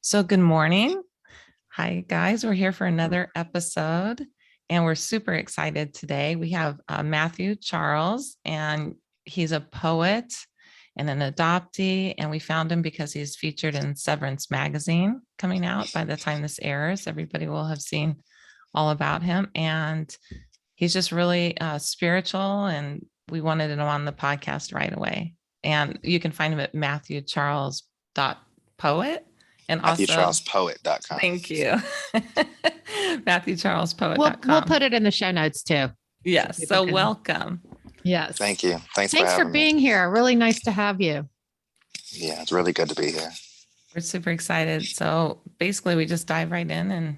So good morning. Hi, guys. We're here for another episode, and we're super excited today. We have Matthew Charles, and he's a poet and an adoptee, and we found him because he's featured in Severance Magazine coming out. By the time this airs, everybody will have seen all about him, and he's just really spiritual, and we wanted him on the podcast right away. And you can find him at matthewcharles.poet, and also MatthewCharlesPoet.com. thank you. We'll MatthewCharlesPoet.com. put it in the show notes too. Yes. So welcome. Yes. Thank you. Thanks for having being me. here. Really nice to have you. Yeah, it's really good to be here. We're super excited. So basically, we just dive right in and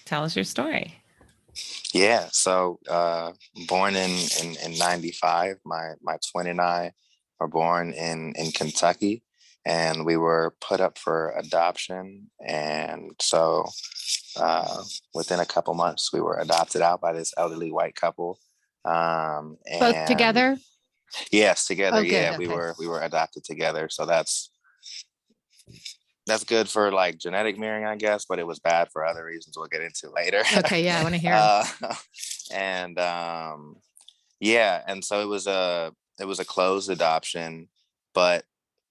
tell us your story. Yeah. So born in 95, my twin and I were born in Kentucky, and we were put up for adoption. And so within a couple months, we were adopted out by this elderly white couple. Both together? Yes, together. Oh, yeah, okay. we were adopted together. So that's good for like genetic mirroring, I guess, but it was bad for other reasons we'll get into later. Okay, yeah, I want to hear. And yeah, and so it was a closed adoption, but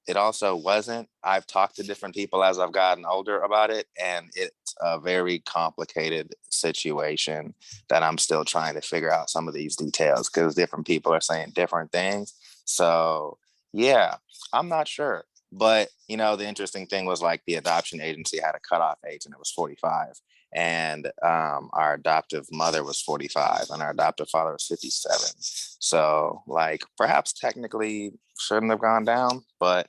it also wasn't. I've talked to different people as I've gotten older about it, and it's a very complicated situation that I'm still trying to figure out some of these details because different people are saying different things. So yeah, I'm not sure. But, you know, the interesting thing was like the adoption agency had a cutoff age and it was 45. And our adoptive mother was 45 and our adoptive father was 57. So like perhaps technically shouldn't have gone down, but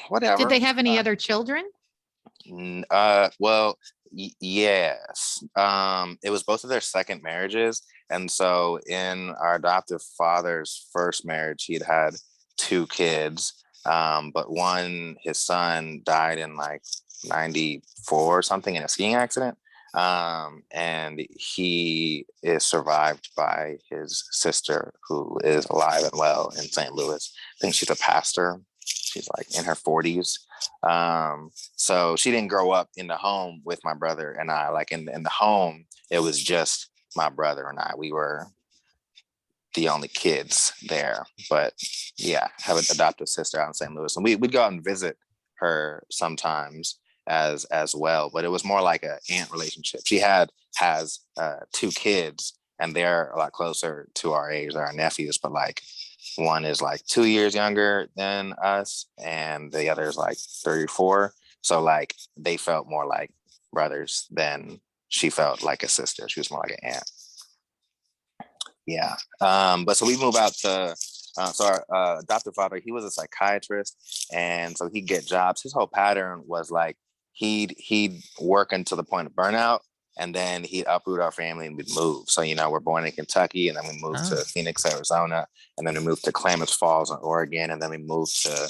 whatever. Did they have any other children? Well, yes. It was both of their second marriages. And so in our adoptive father's first marriage, he'd had 2 kids. But his son died in like 94 or something in a skiing accident. And he is survived by his sister, who is alive and well in St. Louis. I think she's a pastor. She's like in her 40s. So she didn't grow up in the home with my brother and I. Like in the home, it was just my brother and I. We were the only kids there. But yeah, have an adoptive sister out in St. Louis, and we'd go out and visit her sometimes as well. But it was more like an aunt relationship. She has 2 kids, and they're a lot closer to our age. They're our nephews, but like one is like 2 years younger than us, and the other is like 34. So like they felt more like brothers than she felt like a sister. She was more like an aunt. Yeah. But so we move out to, so our adoptive father, he was a psychiatrist. And so he'd get jobs. His whole pattern was like, he'd work until the point of burnout, and then he'd uproot our family and we'd move. So, you know, we're born in Kentucky, and then we moved to Phoenix, Arizona, and then we moved to Klamath Falls in Oregon. And then we moved to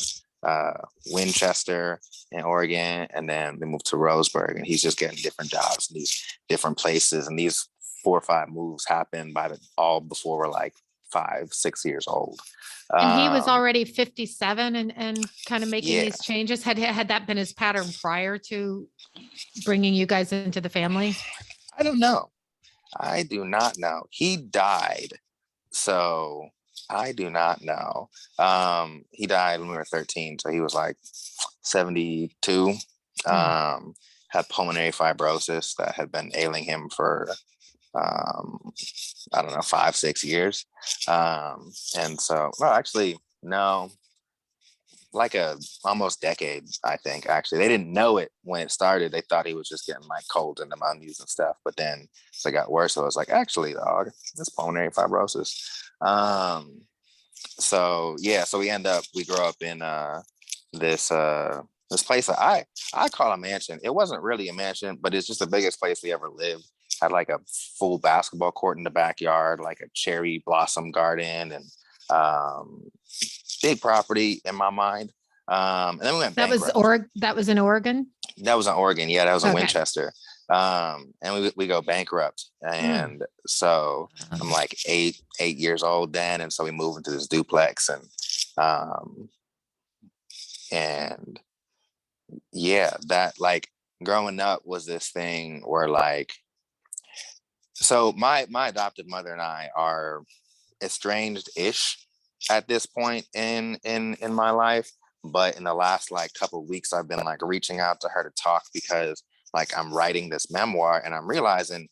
Winchester in Oregon. And then we moved to Roseburg, and he's just getting different jobs in these different places. And these 4 or 5 moves happened all before we're like 5, 6 years old. And he was already 57 and kind of making these changes. Had that been his pattern prior to bringing you guys into the family? I don't know. I do not know. He died. So I do not know. He died when we were 13. So he was like 72. Had pulmonary fibrosis that had been ailing him for I don't know, 5, 6 years. And so, well, actually, no, like almost decade, I think, actually. They didn't know it when it started. They thought he was just getting like cold and pneumonias and stuff. But then as it got worse, so it was like, actually, dog, it's pulmonary fibrosis. So yeah, so we grew up in this place that I call a mansion. It wasn't really a mansion, but it's just the biggest place we ever lived. Had like a full basketball court in the backyard, like a cherry blossom garden, and big property in my mind. And then we went bankrupt. That was in Oregon? That was in Oregon. Yeah, that was in Winchester. And we go bankrupt. And so I'm like 8 years old then. And so we moved into this duplex, and And yeah, that like growing up was this thing where like, so my adopted mother and I are estranged-ish at this point in my life. But in the last like couple of weeks, I've been like reaching out to her to talk because like I'm writing this memoir and I'm realizing,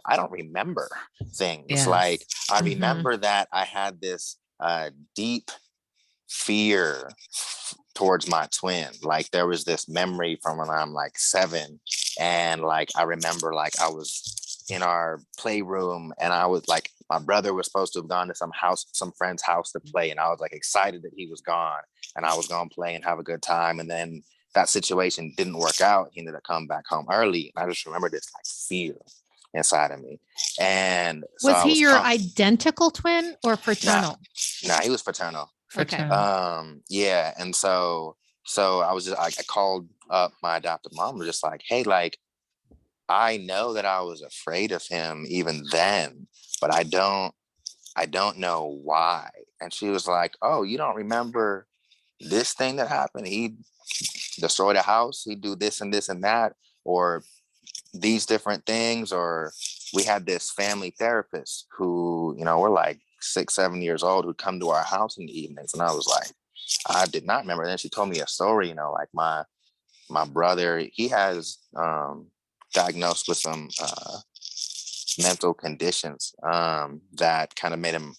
I don't remember things. Yes. Like I Mhm. remember that I had this deep fear towards my twin. Like there was this memory from when I'm like 7, and like I remember like I was in our playroom and I was like, my brother was supposed to have gone to some friend's house to play, and I was like excited that he was gone and I was gonna play and have a good time. And then that situation didn't work out. He ended up coming back home early, and I just remember this like fear inside of me. And so Was I he was your identical twin or fraternal? Nah, he was fraternal. Okay. Yeah, and so I was just I called up my adopted mom, was just like, hey, like I know that I was afraid of him even then, but I don't know why. And she was like, oh, you don't remember this thing that happened? He destroyed a house, he'd do this and this and that, or these different things. Or we had this family therapist who, we're like 6-7 years old, who'd come to our house in the evenings. And I was like, I did not remember. Then she told me a story, like my brother, he has diagnosed with some mental conditions that kind of made him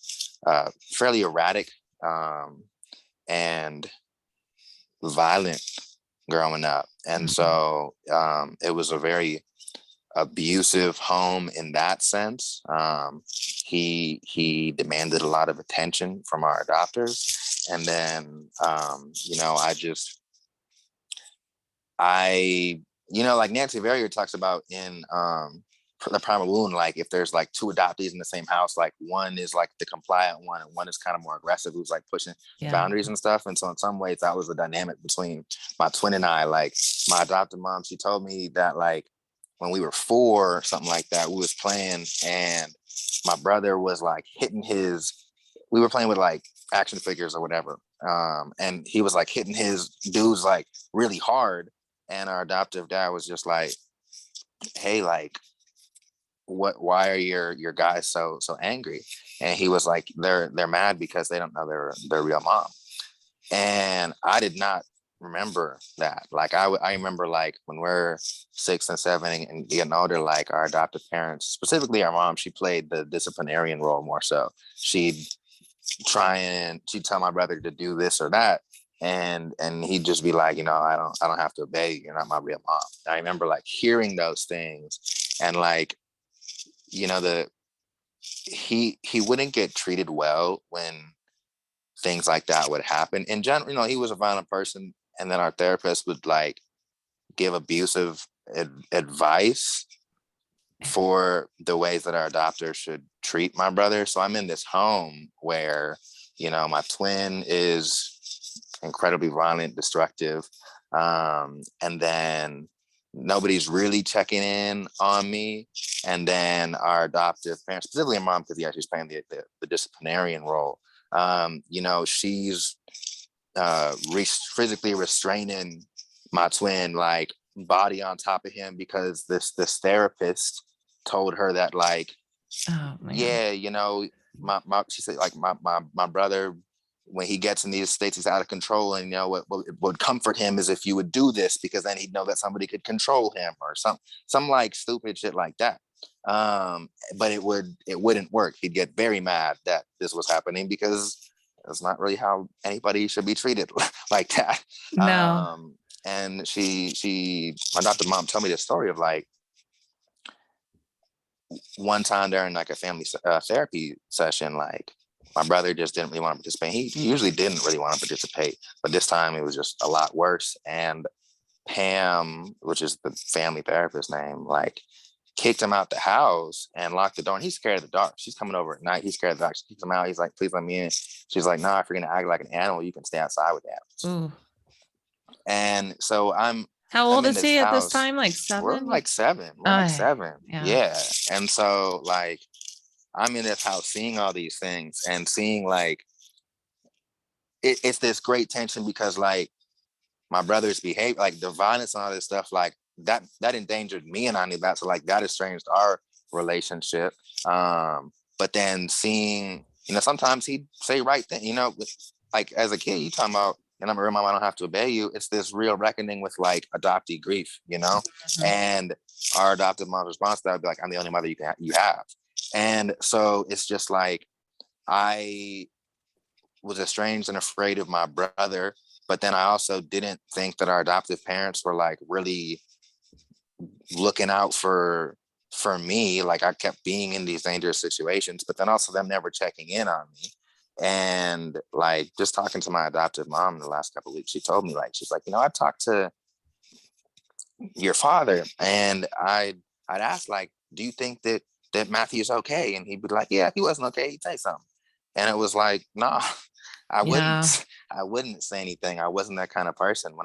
fairly erratic and violent growing up. And so it was a very abusive home in that sense. He demanded a lot of attention from our adopters. And then, like Nancy Verrier talks about in the Primal Wound, like if there's like 2 adoptees in the same house, like one is like the compliant one and one is kind of more aggressive, who's like pushing boundaries and stuff. And so in some ways that was the dynamic between my twin and I. Like my adopted mom, she told me that like when we were 4 or something like that, we was playing and my brother was like we were playing with like action figures or whatever. And he was like hitting his dudes like really hard. And our adoptive dad was just like, hey, like, why are your guys so angry? And he was like, they're mad because they don't know their real mom. And I did not remember that. Like I remember like when we're 6 and 7 and getting older, like our adoptive parents, specifically our mom, she played the disciplinarian role more so. She'd tell my brother to do this or that, and he'd just be like, I don't have to obey you. You're not my real mom. I remember like hearing those things, and like, he wouldn't get treated well when things like that would happen. In general, he was a violent person, and then our therapist would like give abusive advice for the ways that our adopters should treat my brother. So I'm in this home where, my twin is incredibly violent, destructive. And then nobody's really checking in on me. And then our adoptive parents, specifically my mom, because she's playing the disciplinarian role. She's physically restraining my twin, like body on top of him, because this therapist told her that like, yeah, she said like my brother, when he gets in these states, he's out of control, and what would comfort him is if you would do this, because then he'd know that somebody could control him, or some like stupid shit like that. But it wouldn't work. He'd get very mad that this was happening, because it's not really how anybody should be treated like that. No. And my adopted mom told me this story of like one time during like a family therapy session, like my brother just didn't really want to participate. He usually didn't really want to participate, but this time it was just a lot worse. And Pam, which is the family therapist name, like kicked him out the house and locked the door. And he's scared of the dark. She's coming over at night. He's scared of the dark. She kicks him out. He's like, please let me in. She's like, nah, if you're going to act like an animal, you can stay outside with the animals. And so how old is he at this time? Like 7? We're like 7. We're like 7. Yeah. And so like, I'm in this house seeing all these things and seeing like, it's this great tension, because like my brother's behavior, like the violence and all this stuff, like that endangered me, and I knew that. So like that estranged our relationship. But then seeing, sometimes he'd say right thing, like as a kid, you talking about, and I'm a real mom, I don't have to obey you. It's this real reckoning with like adoptee grief, and our adoptive mom's response to that would be like, I'm the only mother you have. And so it's just like, I was estranged and afraid of my brother, but then I also didn't think that our adoptive parents were like really looking out for me. Like I kept being in these dangerous situations, but then also them never checking in on me. And like just talking to my adoptive mom in the last couple of weeks, she told me, like, she's like, I talked to your father, and I'd ask, like, do you think that Matthew's okay? And he'd be like, yeah, if he wasn't okay, he'd say something. And it was like, nah, I wouldn't say anything. I wasn't that kind of person.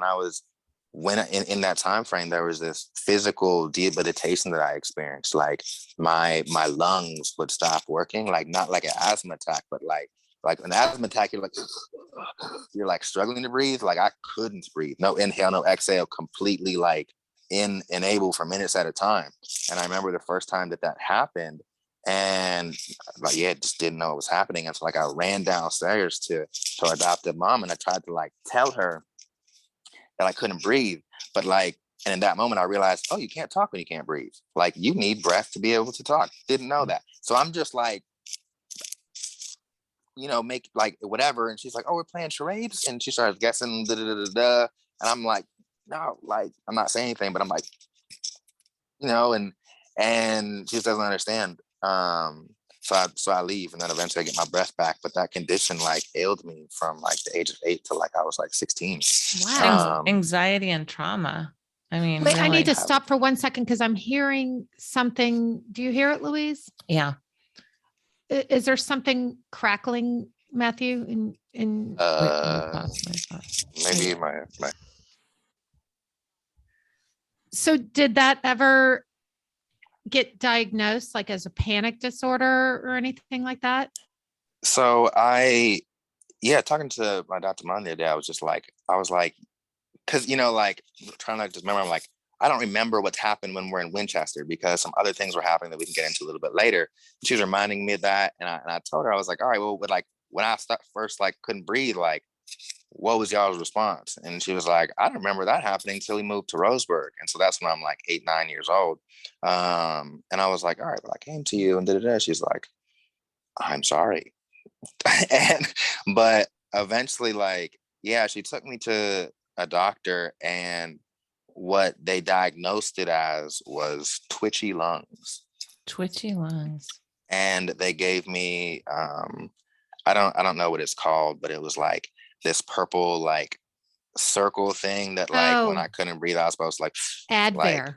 When in that time frame, there was this physical debilitation that I experienced. Like my lungs would stop working, like not like an asthma attack, but like an asthma attack, you're like struggling to breathe. Like I couldn't breathe. No inhale, no exhale, completely like inable for minutes at a time. And I remember the first time that happened, and like, just didn't know what was happening. And so like I ran downstairs to adoptive mom, and I tried to like tell her that I couldn't breathe. But like, and in that moment I realized, oh, you can't talk when you can't breathe. Like you need breath to be able to talk. Didn't know that. So I'm just like, make like whatever. And she's like, oh, we're playing charades. And she starts guessing, da, da, da, da, da. And I'm like, no, like, I'm not saying anything, but I'm like, and she just doesn't understand. So I leave, and then eventually I get my breath back. But that condition like ailed me from like the age of 8 to like I was like 16. Wow. Anxiety and trauma. I mean, wait, I really. need to stop for 1 second because I'm hearing something. Do you hear it, Louise? Yeah. Is there something crackling, Matthew? In maybe my. So did that ever get diagnosed like as a panic disorder or anything like that? So talking to my doctor Monday the other day, I was like, because like trying to just remember, I'm like, I don't remember what's happened when we're in Winchester because some other things were happening that we can get into a little bit later. She was reminding me of that, and I told her, I was like, all right, well, like when I first like couldn't breathe, like what was y'all's response? And she was like, I don't remember that happening until we moved to Roseburg. And so that's when I'm like 8, 9 years old. And I was like, all right, well, I came to you and da-da-da. She's like, I'm sorry. But eventually, like, she took me to a doctor, and what they diagnosed it as was twitchy lungs. Twitchy lungs. And they gave me, I don't know what it's called, but it was like this purple like circle thing that like when I couldn't breathe, I was supposed to like Advair. Like,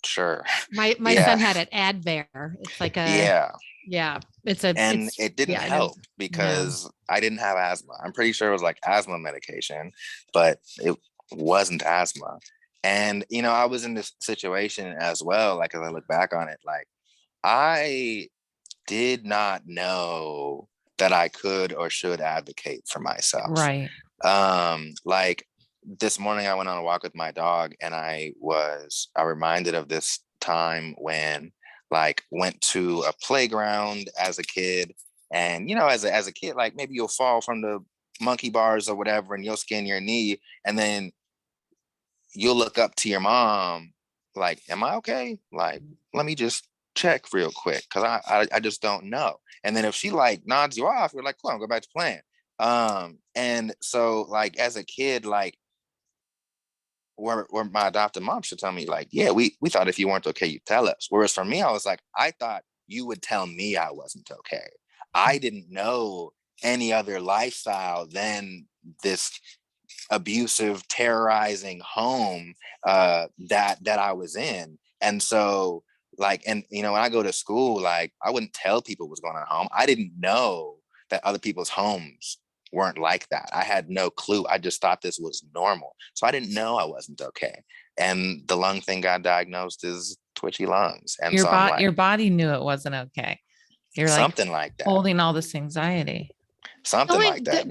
sure. My son had it. Advair. It's like a it didn't help because I didn't have asthma. I'm pretty sure it was like asthma medication, but it wasn't asthma. And I was in this situation as well. Like as I look back on it, like I did not know that I could or should advocate for myself. Right. Like this morning I went on a walk with my dog, and I reminded of this time when like went to a playground as a kid, and as a kid, like maybe you'll fall from the monkey bars or whatever and you'll skin your knee, and then you'll look up to your mom like, am I okay? Like, let me just check real quick because I just don't know. And then if she like nods you off, you're like, cool, I'll go back to playing. And so like as a kid, like where my adopted mom should tell me like, yeah, we thought if you weren't okay, you tell us. Whereas for me, I was like, I thought you would tell me I wasn't okay. I didn't know any other lifestyle than this abusive, terrorizing home that I was in. And so like, and when I go to school, like I wouldn't tell people what's going on at home. I didn't know that other people's homes weren't like that. I had no clue. I just thought this was normal. So I didn't know I wasn't okay. And the lung thing got diagnosed as twitchy lungs. And your body knew it wasn't okay. You're like something like that. Holding all this anxiety. Something like that.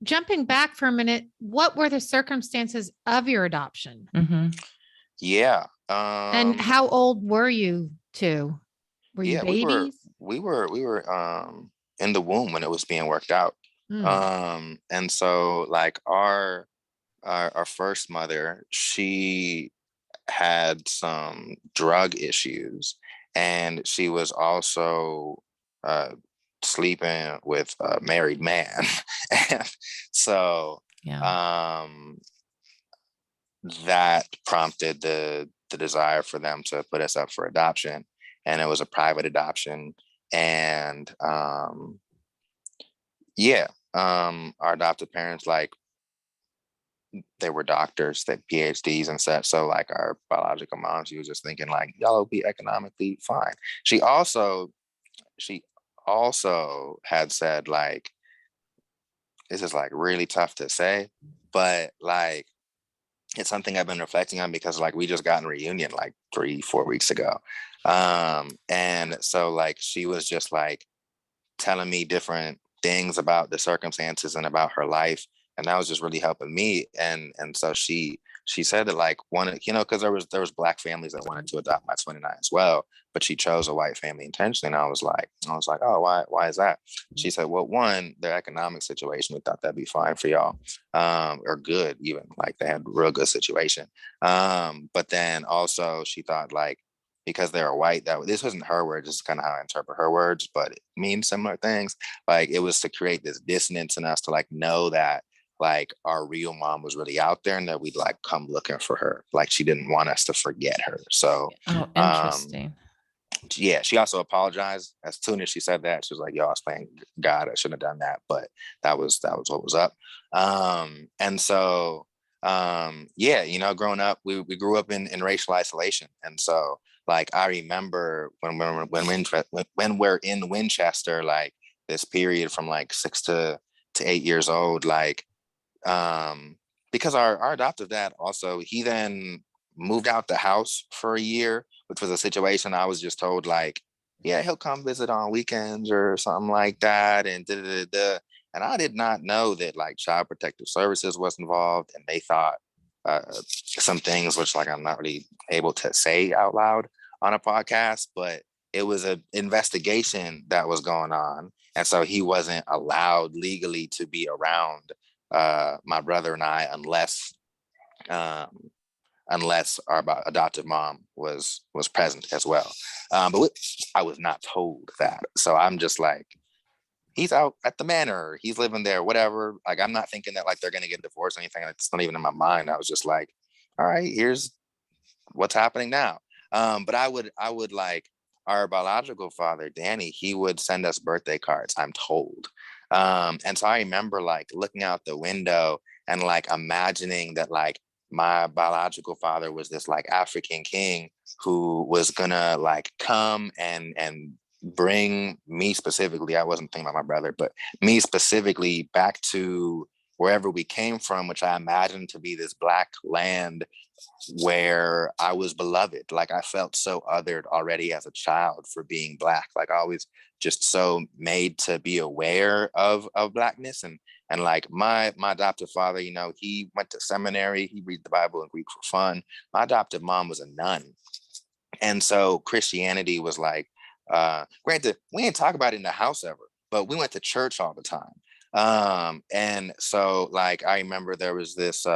jumping back for a minute, what were the circumstances of your adoption? Mm-hmm. Yeah. And how old were you two? Were you babies? We were in the womb when it was being worked out. And so like our first mother, she had some drug issues, and she was also sleeping with a married man. And so that prompted the desire for them to put us up for adoption, and it was a private adoption. And our adopted parents, like, they were doctors, they had PhDs and such. So like our biological mom, she was just thinking like, y'all will be economically fine. She also had said, like, this is like really tough to say, but like it's something I've been reflecting on, because like we just got in reunion like 3-4 weeks ago. And so like she was just like telling me different things about the circumstances and about her life, and that was just really helping me. And so she said that like because there was Black families that wanted to adopt my twin and I as well, but she chose a white family intentionally. And I was like, oh, why is that? She said, well, one, their economic situation, we thought that'd be fine for y'all, or good, even, like they had a real good situation. But then also she thought like, because they're white, that this wasn't her word, just kind of how I interpret her words, but it means similar things. Like it was to create this dissonance in us to like know that like our real mom was really out there, and that we'd like come looking for her. Like she didn't want us to forget her. So interesting. She also apologized as soon as she said that. She was like, yo, I was playing God, I shouldn't have done that, but that was what was up. And so growing up, we grew up in racial isolation. And so like I remember when we're in Winchester, like this period from like 6 to 8 years old, like because our adoptive dad also, he then moved out the house for a year, which was a situation I was just told like, yeah, he'll come visit on weekends or something like that, and and I did not know that like Child Protective Services was involved, and they thought some things which like I'm not really able to say out loud on a podcast, but it was an investigation that was going on, and so he wasn't allowed legally to be around my brother and I unless our adoptive mom was present as well. But I was not told that. So I'm just like, he's out at the manor, he's living there, whatever. Like, I'm not thinking that like they're going to get divorced or anything. It's not even in my mind. I was just like, all right, here's what's happening now. But I would like, our biological father, Danny, he would send us birthday cards, I'm told. And so I remember like looking out the window and like imagining that like my biological father was this like African king who was gonna like come and bring me specifically, I wasn't thinking about my brother, but me specifically, back to wherever we came from, which I imagined to be this Black land where I was beloved. Like I felt so othered already as a child for being Black. Like I was just so made to be aware of Blackness. And like my adoptive father, you know, he went to seminary, he read the Bible in Greek for fun. My adoptive mom was a nun. And so Christianity was like, granted, we didn't talk about it in the house ever, but we went to church all the time. And so like, I remember there was this,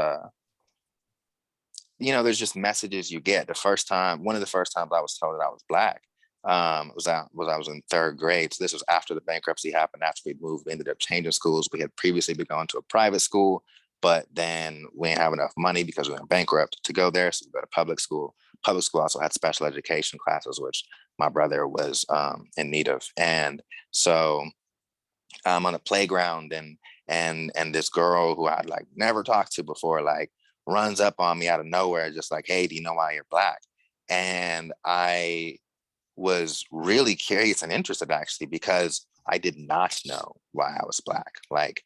you know, there's just messages you get. One of the first times I was told that I was Black, I was in 3rd grade. So this was after the bankruptcy happened, after we moved, we ended up changing schools. We had previously been going to a private school, but then we didn't have enough money because we went bankrupt to go there. So we go to public school. Public school also had special education classes, which my brother was in need of. And so I'm on a playground, and this girl who I'd like never talked to before, like runs up on me out of nowhere, just like, hey, do you know why you're Black? And I was really curious and interested, actually, because I did not know why I was Black. Like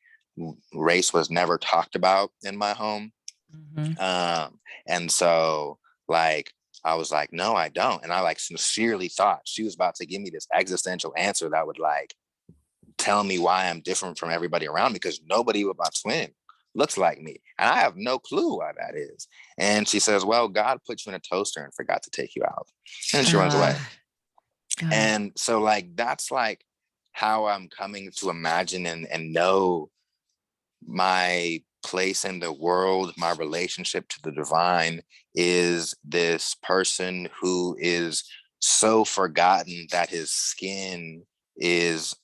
race was never talked about in my home. Mm-hmm. And so like, I was like, no, I don't. And I like sincerely thought she was about to give me this existential answer that would like tell me why I'm different from everybody around me, because nobody with my twin looks like me. And I have no clue why that is. And she says, well, God put you in a toaster and forgot to take you out. And she runs away. And so like, that's like how I'm coming to imagine and know my place in the world, my relationship to the divine, is this person who is so forgotten that his skin is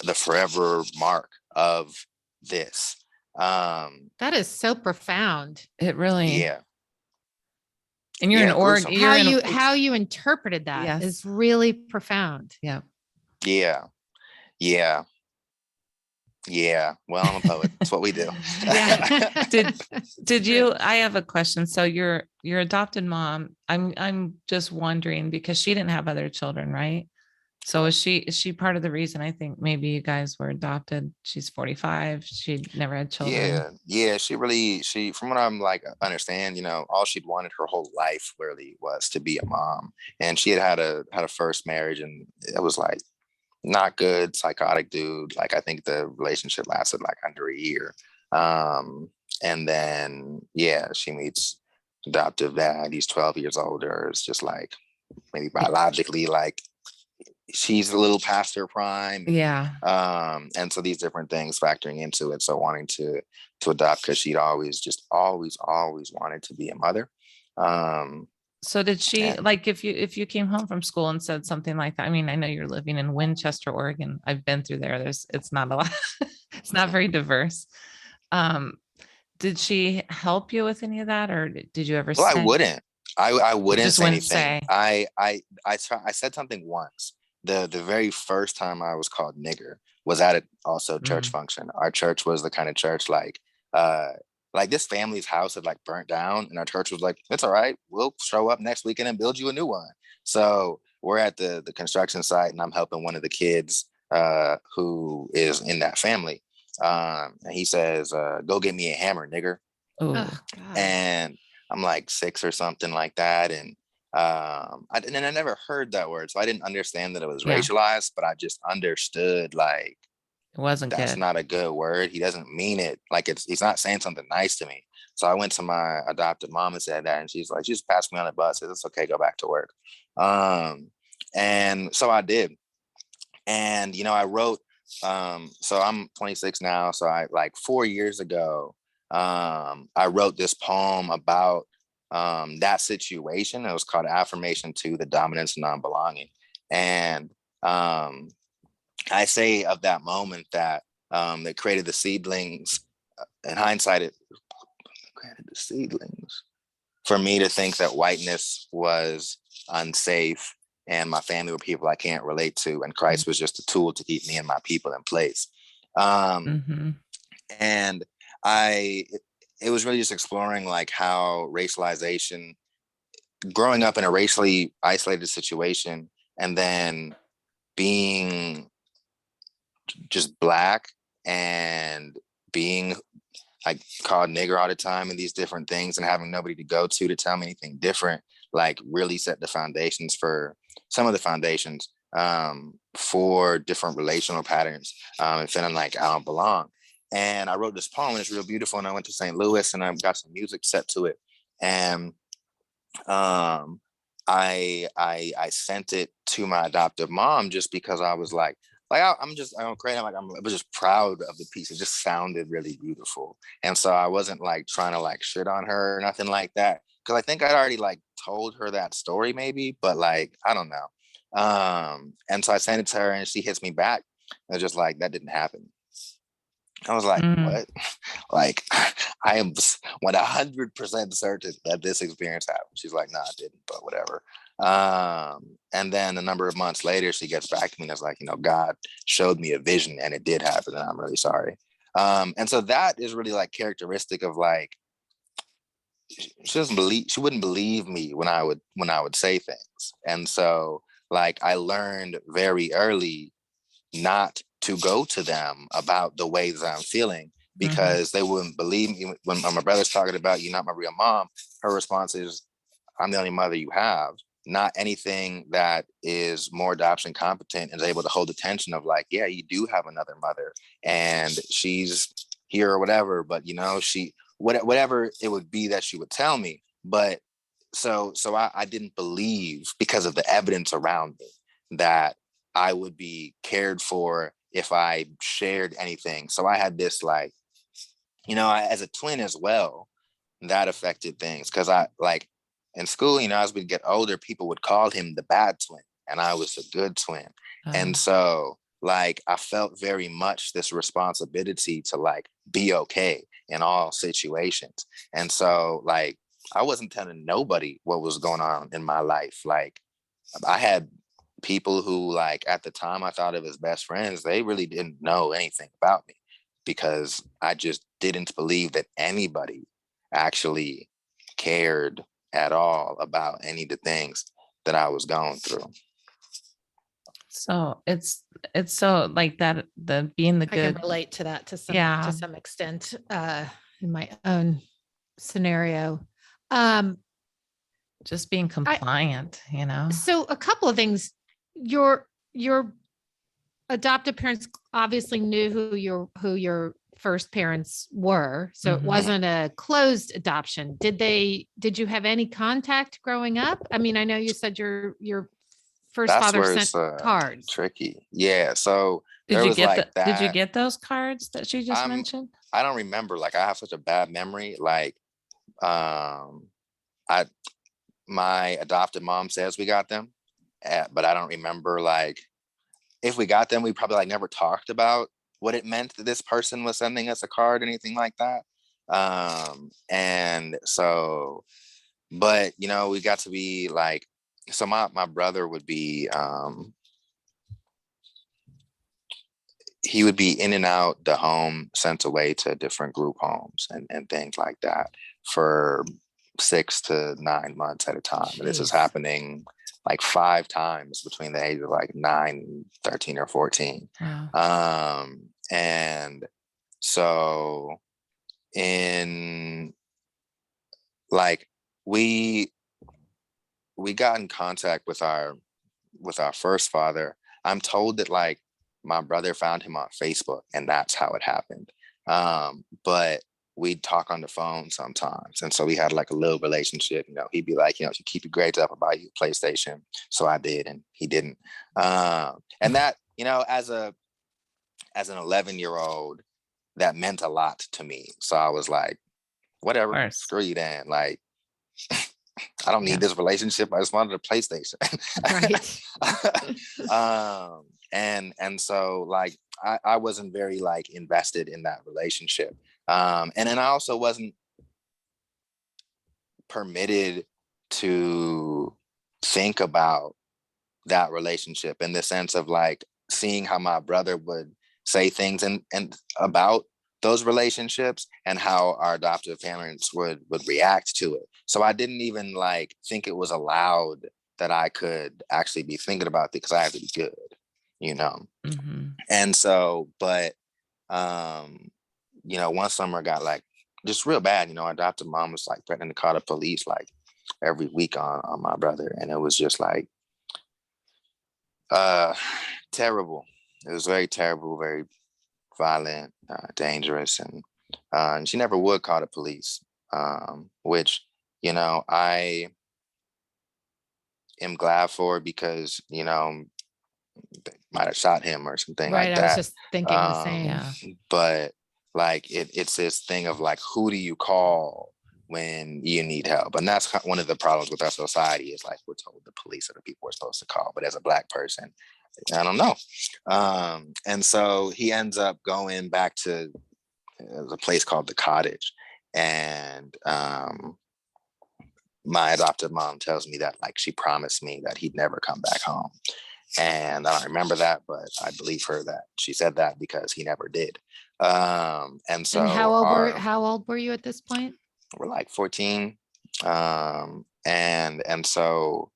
the forever mark of this. That is so profound. It really, yeah. And you're in Oregon. How you interpreted that is really profound. Yeah. Yeah. Yeah. Yeah. Well, I'm a poet. That's what we do. Yeah. Did you, I have a question. So your adopted mom, I'm just wondering, because she didn't have other children, right? So is she part of the reason I think maybe you guys were adopted? She's 45. She never had children. Yeah. She, from what I'm like understand, all she'd wanted her whole life really was to be a mom. And she had a first marriage, and it was like not good, psychotic dude. Like, I think the relationship lasted like under a year. And then, she meets adoptive dad. He's 12 years older. It's just like, maybe biologically, like, she's a little past her prime. Yeah. And so these different things factoring into it. So wanting to adopt, because she'd always wanted to be a mother. So did she, like, if you came home from school and said something like that? I mean, I know you're living in Winchester, Oregon. I've been through there. It's not a lot. It's not very diverse. Did she help you with any of that, or did you ever? Well, I wouldn't say anything. I said something once. The very first time I was called nigger was at a church function. Our church was the kind of church like this family's house had like burnt down, and our church was like, it's all right, we'll show up next weekend and build you a new one. So we're at the construction site, and I'm helping one of the kids who is in that family. And he says, go get me a hammer, nigger. Oh, and I'm like 6 or something like that. And I never heard that word, so I didn't understand that it was racialized, but I just understood like it wasn't that's good. Not a good word. He doesn't mean it. Like, he's not saying something nice to me. So I went to my adopted mom and said that, and she's like, she just passed me on the bus. Says, it's okay, go back to work. And so I did. And I wrote, so I'm 26 now. So I, like, 4 years ago, I wrote this poem about that situation. It was called Affirmation to the Dominance and Non-Belonging. And I say of that moment that it created the seedlings. In hindsight, it created the seedlings for me to think that whiteness was unsafe, and my family were people I can't relate to, and Christ was just a tool to keep me and my people in place. And it was really just exploring like how racialization, growing up in a racially isolated situation, and then being just Black and being like called nigger all the time and these different things, and having nobody to go to tell me anything different, like really set the foundations for some of the foundations for different relational patterns, and feeling like I don't belong. And I wrote this poem, and it's real beautiful. And I went to St. Louis, and I got some music set to it. And I sent it to my adoptive mom just because I was like I was just proud of the piece. It just sounded really beautiful. And so I wasn't like trying to like shit on her or nothing like that, because I think I'd already like told her that story maybe, but like, I don't know. And so I sent it to her, and she hits me back. And it's just like, that didn't happen. I was like, what? Like, I am 100% certain that this experience happened. She's like, nah, it didn't, but whatever. And then a number of months later, she gets back to me and is like, God showed me a vision, and it did happen, and I'm really sorry. And so that is really like characteristic of like, she wouldn't believe me when I would say things. And so like, I learned very early not to go to them about the way that I'm feeling, because they wouldn't believe me. When my brother's talking about, you're not my real mom, her response is, I'm the only mother you have. not anything that is more adoption competent is able to hold the tension of like, yeah, you do have another mother and she's here or whatever, but you know, whatever it would be that she would tell me. But so I didn't believe, because of the evidence around me, that I would be cared for if I shared anything. So I had this like, you know, as a twin as well, that affected things. Cause I like in school, you know, as we get older, people would call him the bad twin and I was the good twin. And so like, I felt very much this responsibility to like be okay in all situations. And so like, I wasn't telling nobody what was going on in my life. Like I had people who like at the time I thought of as best friends, they really didn't know anything about me because I just didn't believe that anybody actually cared at all about any of the things that I was going through. So it's so like that, the being the good. I can relate to that to some extent in my own scenario. Just being compliant, you know. So a couple of things. Your adoptive parents obviously knew who your first parents were, so it wasn't a closed adoption. Did you have any contact growing up? I mean, I know you said your first father sent cards. Tricky. Yeah. So did you get those cards that she just mentioned? I don't remember. Like I have such a bad memory. Like my adopted mom says we got them, but I don't remember like if we got them. We probably like never talked about what it meant that this person was sending us a card, anything like that. And so, but you know, we got to be like, so my brother would be, he would be in and out the home, sent away to different group homes and things like that for 6 to 9 months at a time. And this is happening like 5 times between the age of like 9, 13 or 14. Wow. And so in like, we got in contact with our first father. I'm told that like my brother found him on Facebook and that's how it happened. But we'd talk on the phone sometimes. And so we had like a little relationship, you know, he'd be like, you know, you keep your grades up, I'll buy you a PlayStation. So I did, and he didn't. And that, you know, as an 11-year-old, that meant a lot to me. So I was like, whatever, screw you then. Like, I don't need this relationship. I just wanted a PlayStation. Right. And so like, I wasn't very like invested in that relationship. And then I also wasn't permitted to think about that relationship in the sense of like seeing how my brother would say things and about those relationships and how our adoptive parents would react to it. So I didn't even like think it was allowed that I could actually be thinking about it because I have to be good, you know? And so, but, you know, one summer got like just real bad, you know, our adoptive mom was like threatening to call the police like every week on my brother. And it was just like, terrible. It was very terrible, very violent, dangerous, and she never would call the police, which, you know, I am glad for because, you know, they might have shot him or something like that. I was just thinking the same. But like it's this thing of like, who do you call when you need help? And that's one of the problems with our society is like we're told the police are the people we're supposed to call, but as a Black person, I don't know. And so he ends up going back to a place called the Cottage, and my adoptive mom tells me that like she promised me that he'd never come back home. And I don't remember that, but I believe her that she said that because he never did. And so how old were you at this point? We're like 14. And so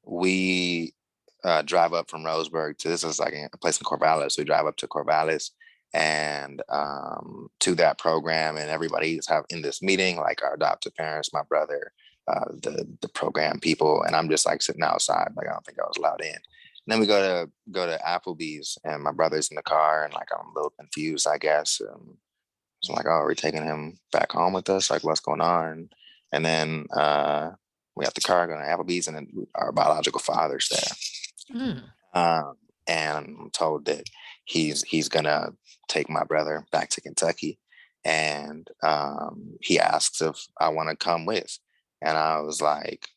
we drive up from Roseburg to, this is like a place in Corvallis. So we drive up to Corvallis and to that program, and everybody's in this meeting, like our adoptive parents, my brother, the program people, and I'm just like sitting outside, like I don't think I was allowed in. And then we go to Applebee's, and my brother's in the car, and like I'm a little confused, I guess. So I'm like, oh, are we taking him back home with us? Like, what's going on? And then we have the car going to Applebee's, and then our biological father's there. And I'm told that he's gonna take my brother back to Kentucky, and he asks if I want to come with. And I was like,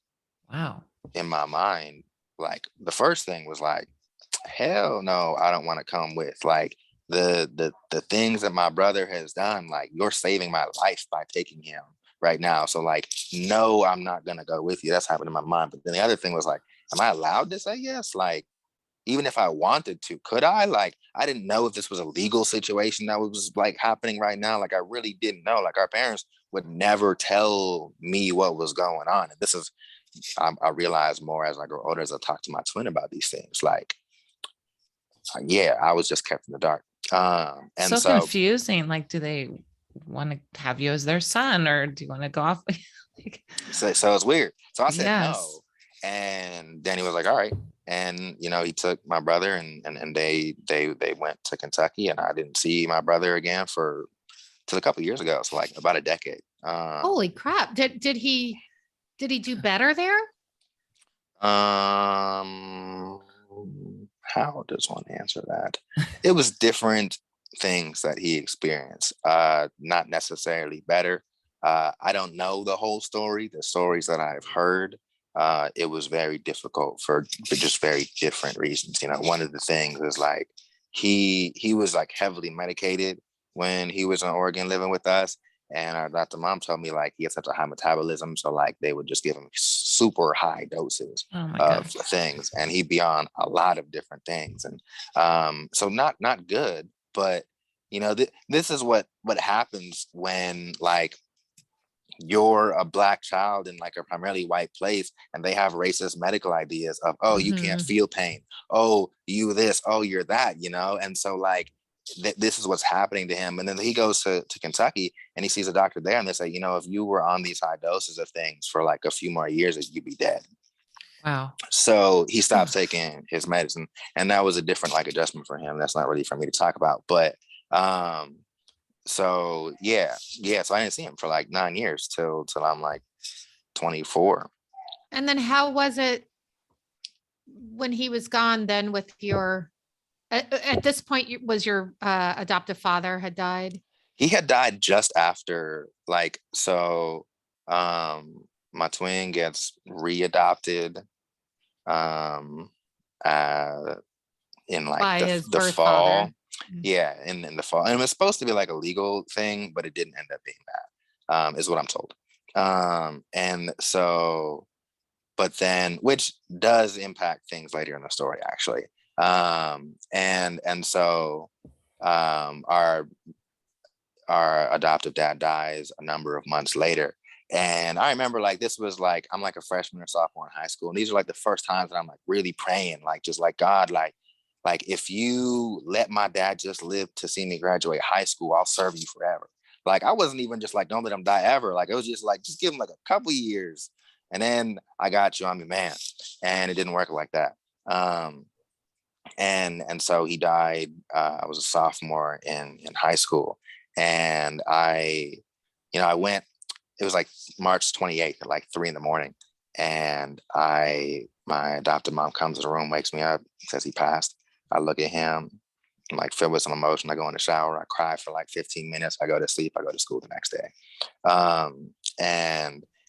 wow. In my mind, like the first thing was like, hell no, I don't want to come with. Like the things that my brother has done, like you're saving my life by taking him right now. So like, no, I'm not gonna go with you. That's happened in my mind. But then the other thing was like, am I allowed to say yes? Like, even if I wanted to, could I? Like, I didn't know if this was a legal situation that was like happening right now. Like, I really didn't know. Like, our parents would never tell me what was going on. And this is, I realize more as I grow older, as I talk to my twin about these things. Like, yeah, I was just kept in the dark. And so confusing. Like, do they want to have you as their son, or do you want to go off? Like, so it's weird. So I said no. And then he was like, all right. And, you know, he took my brother and they went to Kentucky, and I didn't see my brother again till a couple of years ago. So like about a decade. Holy crap. Did he do better there? How does one answer that? It was different things that he experienced, not necessarily better. I don't know the whole story. The stories that I've heard, it was very difficult for just very different reasons. You know, one of the things is like he was like heavily medicated when he was in Oregon living with us. And our Dr. Mom told me like he had such a high metabolism, so like they would just give him super high doses of things, and he'd be on a lot of different things, and so not good. But you know, this is what happens when like you're a Black child in like a primarily white place, and they have racist medical ideas of, oh, you can't feel pain, oh, you this, oh, you're that, you know. And so like this is what's happening to him. And then he goes to Kentucky, and he sees a doctor there, and they say, you know, if you were on these high doses of things for like a few more years, you'd be dead. Wow. So he stopped taking his medicine, and that was a different like adjustment for him. That's not really for me to talk about, but so yeah. So I didn't see him for like 9 years till I'm like 24. And then how was it when he was gone then with your, at this point, was your adoptive father had died? He had died just after, like, so my twin gets readopted in like the fall. Father. Yeah, in the fall. And it was supposed to be like a legal thing, but it didn't end up being that, is what I'm told. And so, but then, which does impact things later in the story, actually. And so our adoptive dad dies a number of months later. And I remember like this was like, I'm like a freshman or sophomore in high school. And these are like the first times that I'm like really praying, like just like God, like if you let my dad just live to see me graduate high school, I'll serve you forever. Like I wasn't even just like, don't let him die ever. Like it was just like, just give him like a couple years. And then I got you, I'm your man. And it didn't work like that. And so he died. I was a sophomore in high school. And I went, it was like March 28th at like 3 a.m. And my adopted mom comes to the room, wakes me up, says he passed. I look at him, I'm like filled with some emotion. I go in the shower, I cry for like 15 minutes. I go to sleep, I go to school the next day.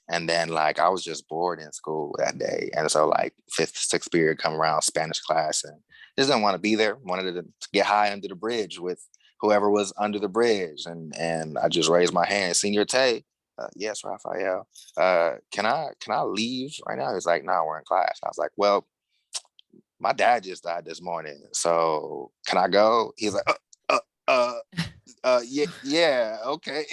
And then like, I was just bored in school that day. And so like 5th, 6th period come around, Spanish class, and just didn't want to be there. Wanted to get high under the bridge with whoever was under the bridge. And I just raised my hand, Senior Tay. Yes, Raphael. Can I leave right now? He's like, no, we're in class. I was like, well, my dad just died this morning, so can I go? He's like, yeah, okay.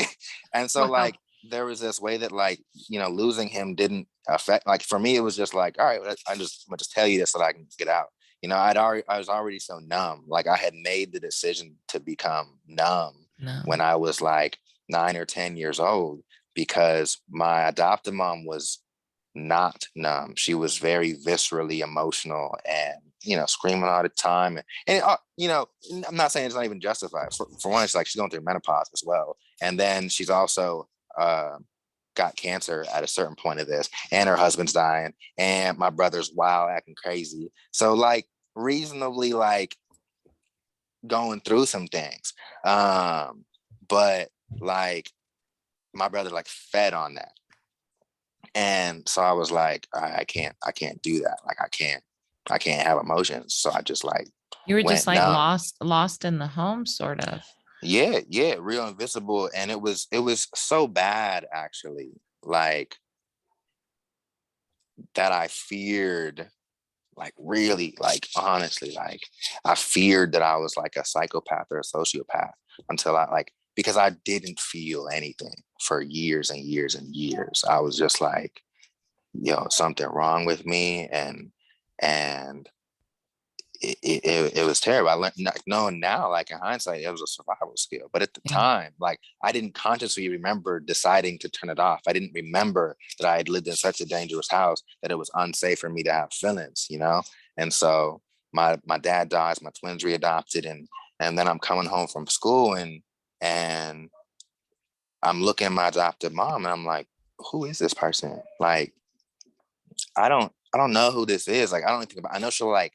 And so like, there was this way that like, you know, losing him didn't affect, like for me, it was just like, all right, I'm gonna just tell you this so that I can get out. You know, I was already so numb. Like I had made the decision to become numb when I was like 9 or 10 years old, because my adoptive mom was not numb. She was very viscerally emotional and, screaming all the time. And I'm not saying it's not even justified. For one, it's like she's going through menopause as well. And then she's also got cancer at a certain point of this, and her husband's dying, and my brother's wild, acting crazy. So like reasonably like going through some things. But like my brother like fed on that. And so I was like, I can't do that. Like I can't have emotions. So I just like, you were just like lost in the home, sort of. Yeah, real invisible. And it was so bad, actually, like that I feared, like really, like honestly, like I feared that I was like a psychopath or a sociopath until I like, because I didn't feel anything for years and years and years. I was just like, something wrong with me. And it was terrible. I learned, knowing now, like in hindsight, it was a survival skill. But at the time, like I didn't consciously remember deciding to turn it off. I didn't remember that I had lived in such a dangerous house that it was unsafe for me to have feelings, And so my dad dies, my twins readopted, and then I'm coming home from school and I'm looking at my adopted mom and I'm like, who is this person? Like, I don't know who this is. Like, I don't think about, I know she'll like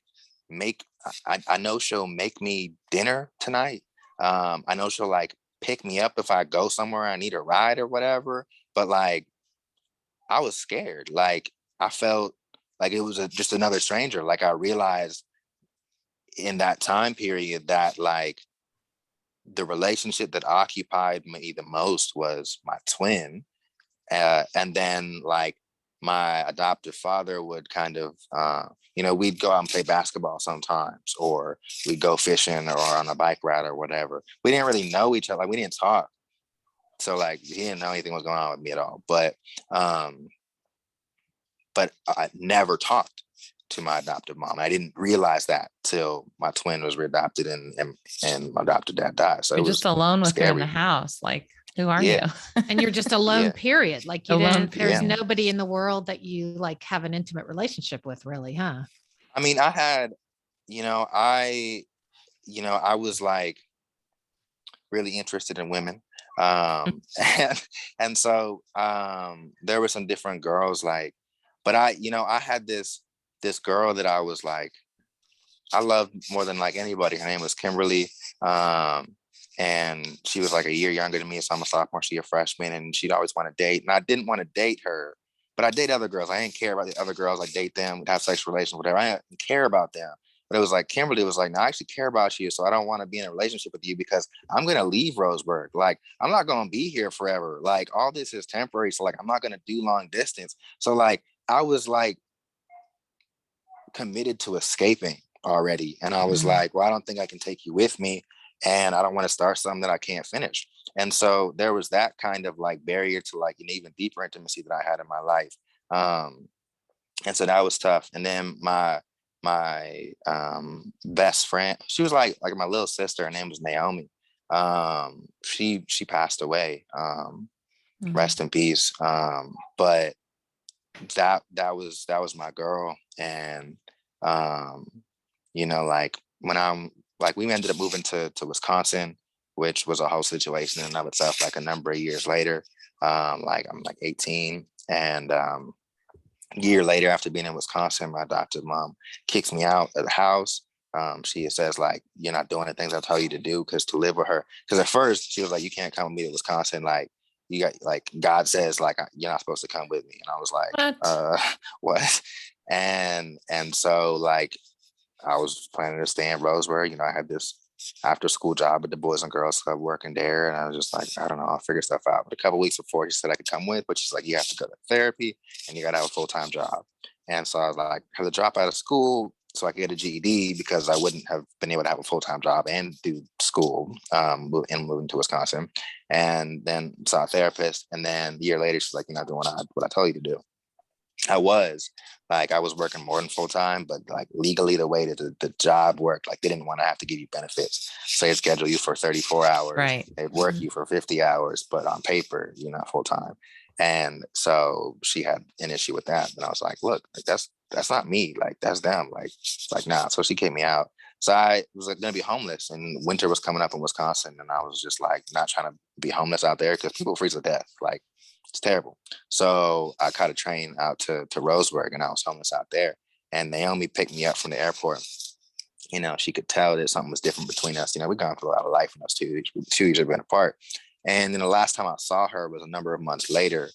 I know she'll make me dinner tonight. I know she'll like pick me up if I go somewhere I need a ride or whatever. But like, I was scared. Like I felt like it was just another stranger. Like I realized in that time period that like the relationship that occupied me the most was my twin. And then like my adoptive father would kind of, we'd go out and play basketball sometimes, or we'd go fishing or on a bike ride or whatever. We didn't really know each other. Like we didn't talk. So like he didn't know anything was going on with me at all. But I never talked to my adoptive mom. I didn't realize that till my twin was readopted and my adopted dad died. So you're just alone with her in the house. Like, who are you? And you're just alone, period. Like there's nobody in the world that you like have an intimate relationship with, really, huh? I mean, I had, I was like really interested in women. And so there were some different girls like, but I had this girl that I was like, I loved more than like anybody. Her name was Kimberly. And she was like a year younger than me. So I'm a sophomore, she a freshman, and she'd always want to date. And I didn't want to date her, but I date other girls. I didn't care about the other girls. I date them, have sexual relations, whatever. I didn't care about them. But it was like Kimberly was like, no, I actually care about you. So I don't want to be in a relationship with you because I'm going to leave Roseburg. Like, I'm not going to be here forever. Like, all this is temporary. So like, I'm not going to do long distance. So like, I was like committed to escaping already. And I was like, well, I don't think I can take you with me. And I don't want to start something that I can't finish. And so there was that kind of like barrier to like an even deeper intimacy that I had in my life. And so that was tough. And then my best friend, she was like my little sister. Her name was Naomi. She passed away. Rest in peace. But that was my girl. And like when we ended up moving to Wisconsin, which was a whole situation in and of itself, like a number of years later. Like I'm like 18, and a year later, after being in Wisconsin, my adopted mom kicks me out of the house. She says like, you're not doing the things I tell you to do, because to live with her, because at first she was like, you can't come with me to Wisconsin. Like you got, like, God says like, you're not supposed to come with me. And I was like, what? And so like, I was planning to stay in Roseburg. I had this after school job at the Boys and Girls Club working there. And I was just like, I don't know, I'll figure stuff out. But a couple of weeks before, she said I could come with, but she's like, you have to go to therapy and you got to have a full-time job. And so I was like, I had to drop out of school so I could get a GED, because I wouldn't have been able to have a full-time job and do school moving to Wisconsin. And then saw a therapist. And then a year later, she's like, you're not doing what I told you to do. I was working more than full time, but like legally the way that the job worked, like they didn't want to have to give you benefits. So they schedule you for 34 hours, right? They work you for 50 hours, but on paper, you're not full time. And so she had an issue with that. And I was like, look, that's not me. Like, that's them. Like, nah. So she kicked me out. So I was like gonna be homeless, and winter was coming up in Wisconsin, and I was just like not trying to be homeless out there because people freeze to death. Like, it's terrible. So I caught a train out to Roseburg, and I was homeless out there. And Naomi picked me up from the airport. You know, she could tell that something was different between us. You know, we've gone through a lot of life in those 2 years have been apart. And then the last time I saw her was a number of months later.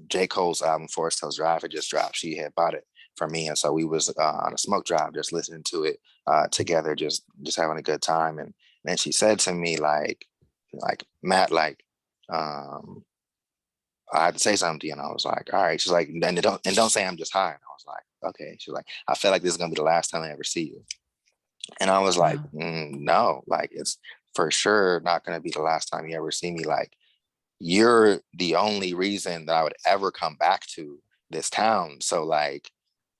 J. Cole's album Forest Hills Drive had just dropped. She had bought it for me, and so we was on a smoke drive, just listening to it together, just having a good time. And then she said to me, like Matt, like I had to say something to you, and I was like, all right. She's like, and don't say I'm just high. And I was like, okay. She's like, I feel like this is gonna be the last time I ever see you. And I was like, no, like it's for sure not gonna be the last time you ever see me. Like, you're the only reason that I would ever come back to this town. So like,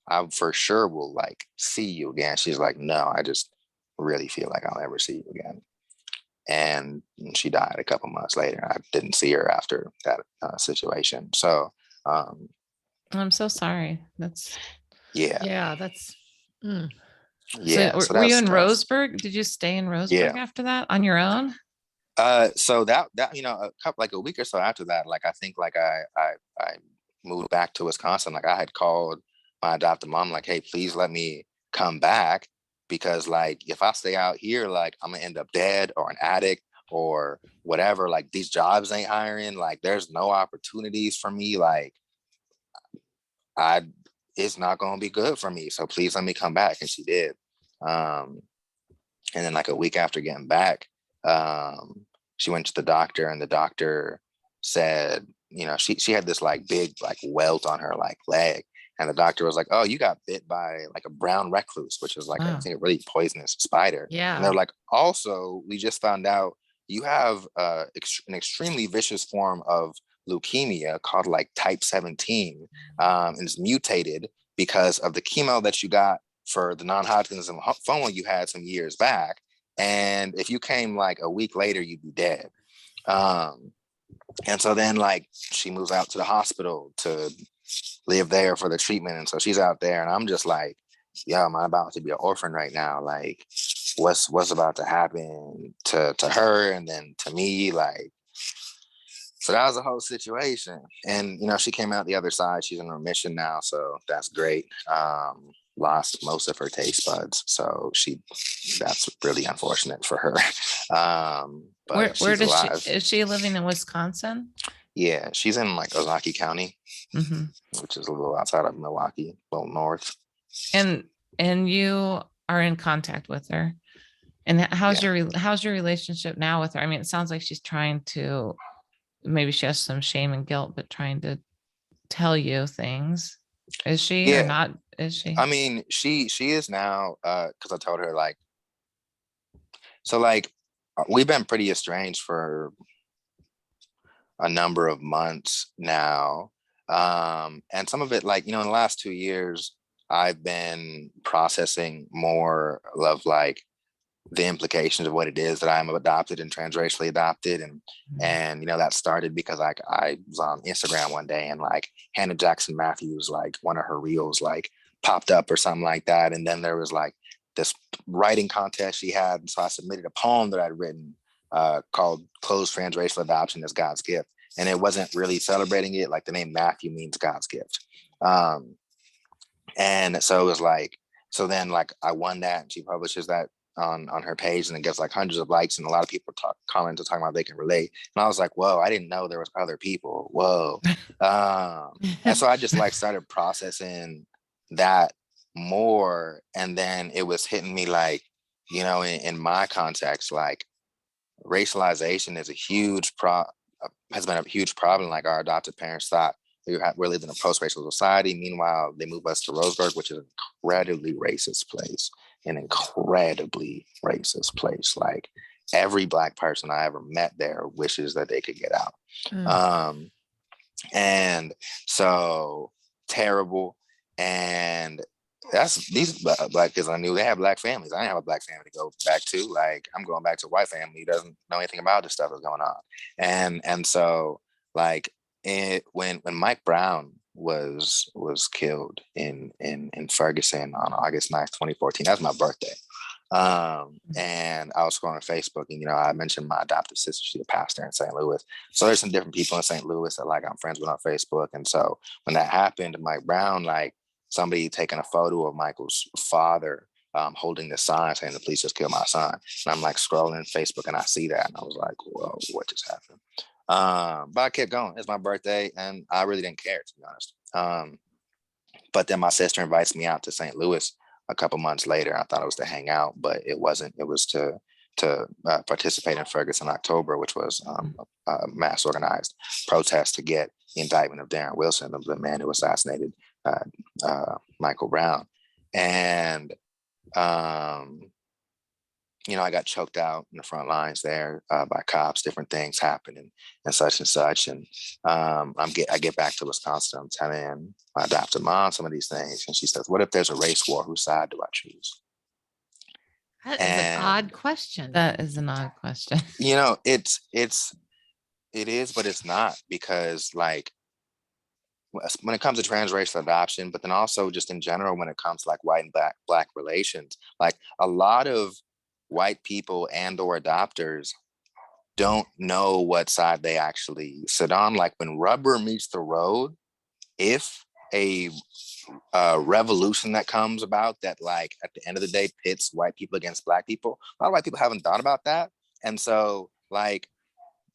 I for sure will like see you again. She's like, no, I just really feel like I'll never see you again. And she died a couple months later. I didn't see her after that situation. So I'm so sorry. That's that's So were you in Roseburg? Did you stay in Roseburg after that on your own? So that a week or so after that, like I think like I moved back to Wisconsin. Like I had called my adopted mom, like, hey, please let me come back, because like if I stay out here, like I'm gonna end up dead or an addict or whatever. Like these jobs ain't hiring. Like there's no opportunities for me. Like it's not gonna be good for me. So please let me come back. And she did. And then like a week after getting back, she went to the doctor, and the doctor said, you know, she had this like big like welt on her like leg. And the doctor was like, oh, you got bit by like a brown recluse, which is like, I think a really poisonous spider. Yeah. And they're like, also, we just found out you have an extremely vicious form of leukemia called like type 17. And it's mutated because of the chemo that you got for the non-Hodgkin's lymphoma you had some years back. And if you came like a week later, you'd be dead. And so then like she moves out to the hospital to live there for the treatment. And so she's out there, and I'm just like, yeah, I'm about to be an orphan right now. Like what's about to happen to her and then to me? Like, so that was the whole situation. And, you know, she came out the other side. She's in remission now. So that's great. Lost most of her taste buds. So that's really unfortunate for her. But where does alive. Is she living in Wisconsin? Yeah, she's in like Ozaukee County, which is a little outside of Milwaukee, a little north. And you are in contact with her. And how's your relationship now with her? I mean, it sounds like she's trying to, maybe she has some shame and guilt, but trying to tell you things. Is she or not? Is she? I mean, she is now, because I told her like, so like we've been pretty estranged for a number of months now. And some of it, like, you know, in the last 2 years, I've been processing more of like the implications of what it is that I'm adopted and transracially adopted. And, you know, that started because I was on Instagram one day, and like Hannah Jackson Matthews, like one of her reels like popped up or something like that. And then there was like this writing contest she had. And so I submitted a poem that I'd written called Closed Transracial Adoption as God's Gift. And it wasn't really celebrating it. Like the name Matthew means God's gift. And so it was like, so then like I won that, and she publishes that on her page, and it gets like hundreds of likes, and a lot of people comment to talking about they can relate. And I was like, whoa, I didn't know there was other people. Whoa. And so I just like started processing that more. And then it was hitting me like, you know, in my context, like racialization is has been a huge problem. Like our adopted parents thought we're living in a post-racial society. Meanwhile, they move us to Roseburg, which is an incredibly racist place. Like every Black person I ever met there wishes that they could get out. And so terrible. And that's these Black kids I knew, they have Black families. I didn't have a Black family to go back to. Like I'm going back to a white family who doesn't know anything about this stuff that's going on. And so like And when Mike Brown was killed in Ferguson on August 9th, 2014, that's my birthday. And I was scrolling Facebook, and I mentioned my adoptive sister, she's a pastor in St. Louis. So there's some different people in St. Louis that like I'm friends with on Facebook. And so when that happened, Mike Brown, like somebody taking a photo of Michael's father holding the sign saying the police just killed my son. And I'm like scrolling Facebook and I see that, and I was like, whoa, what just happened? But I kept going. It's my birthday and I really didn't care, to be honest. But then my sister invites me out to St. Louis a couple months later. I thought it was to hang out, but it wasn't. It was to participate in Ferguson October, which was a mass organized protest to get the indictment of Darren Wilson, the man who assassinated Michael Brown. And I got choked out in the front lines there by cops. Different things happened and such and such. And I get back to Wisconsin. I'm telling my adopted mom some of these things, and she says, "What if there's a race war? Whose side do I choose?" That is an odd question. That is an odd question. It is, but it's not, because like when it comes to transracial adoption, but then also just in general when it comes to like white and black relations, like a lot of white people and or adopters don't know what side they actually sit on. Like when rubber meets the road, if a revolution that comes about that like at the end of the day pits white people against black people, a lot of white people haven't thought about that. And so like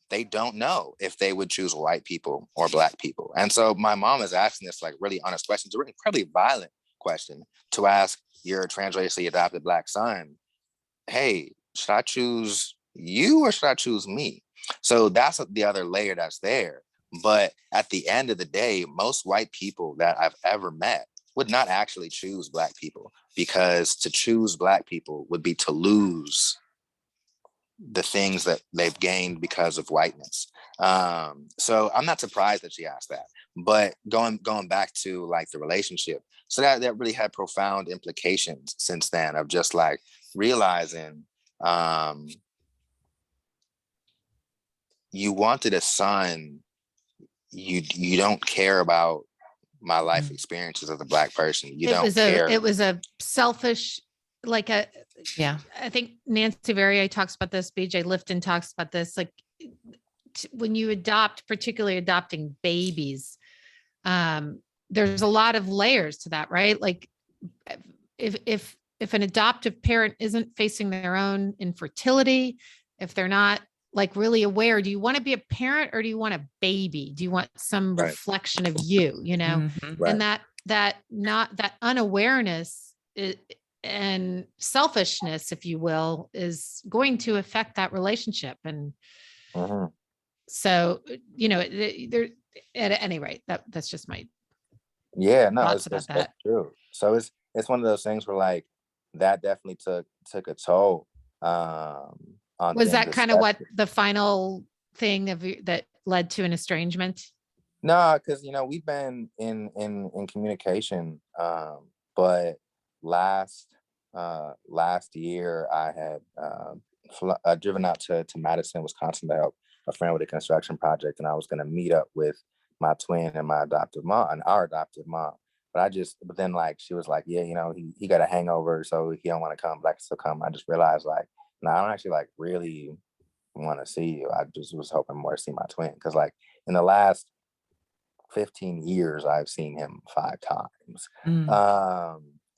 they don't know if they would choose white people or black people. And so my mom is asking this like really honest question. It's a really incredibly violent question to ask your transracially adopted black son, hey, should I choose you or should I choose me? So that's the other layer that's there. But at the end of the day, most white people that I've ever met would not actually choose black people, because to choose black people would be to lose the things that they've gained because of whiteness. So I'm not surprised that she asked that. But going back to like the relationship, so that really had profound implications since then, of just like realizing you wanted a son, you don't care about my life experiences as a black person. It was a selfish, like I think Nancy Verrier talks about this, BJ Lifton talks about this, like when you adopt, particularly adopting babies, there's a lot of layers to that, right? Like if an adoptive parent isn't facing their own infertility, if they're not like really aware, do you want to be a parent or do you want a baby? Do you want some reflection of you, and that unawareness and selfishness, if you will, is going to affect that relationship. And so, there, at any rate, that's just my thoughts about that. That's true. So it's one of those things where like that definitely took a toll. Was that kind of what the final thing that led to an estrangement? No, because we've been in communication, but last year I had driven out to Madison, Wisconsin to help a friend with a construction project, and I was going to meet up with my twin and my adoptive mom and our adoptive mom. But then like she was like, yeah, he got a hangover, so he don't want to come. Black still come. I just realized like, no, I don't actually like really want to see you. I just was hoping more to see my twin, because like in the last 15 years I've seen him 5 times.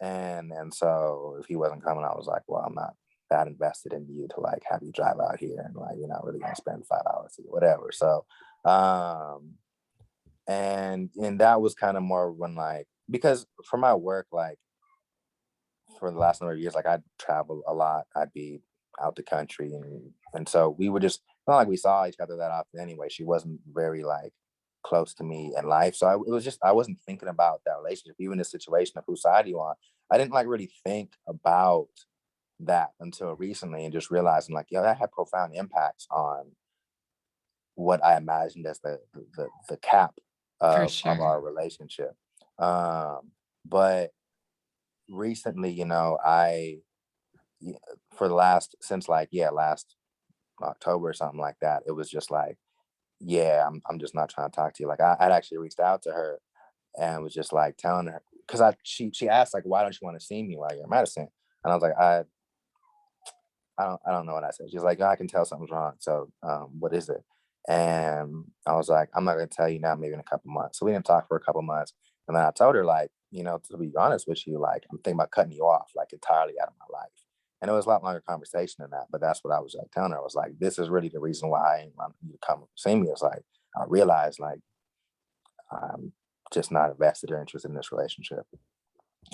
And so if he wasn't coming, I was like, well, I'm not that invested in you to like have you drive out here, and like you're not really gonna spend 5 hours or whatever. So and that was kind of more when like, because for my work, like for the last number of years, like I'd travel a lot, I'd be out the country, and so we were just not like we saw each other that often anyway. She wasn't very like close to me in life, so it was just I wasn't thinking about that relationship, even the situation of whose side you on. I didn't like really think about that until recently, and just realizing like, that had profound impacts on what I imagined as the cap of our relationship. But recently, I for the last October or something like that, it was just like yeah, I'm just not trying to talk to you. Like I'd actually reached out to her and was just like telling her, because she asked like, why don't you want to see me while you're in medicine? And I was like, I don't know what I said. She's like, oh, I can tell something's wrong. So what is it? And I was like, I'm not gonna tell you now, maybe in a couple months. So we didn't talk for a couple months. And then I told her, like, you know, to be honest with you, like, I'm thinking about cutting you off, like, entirely out of my life. And it was a lot longer conversation than that. But that's what I was like telling her. I was like, this is really the reason why I want you to come see me. It's like I realized like I'm just not invested or interested in this relationship.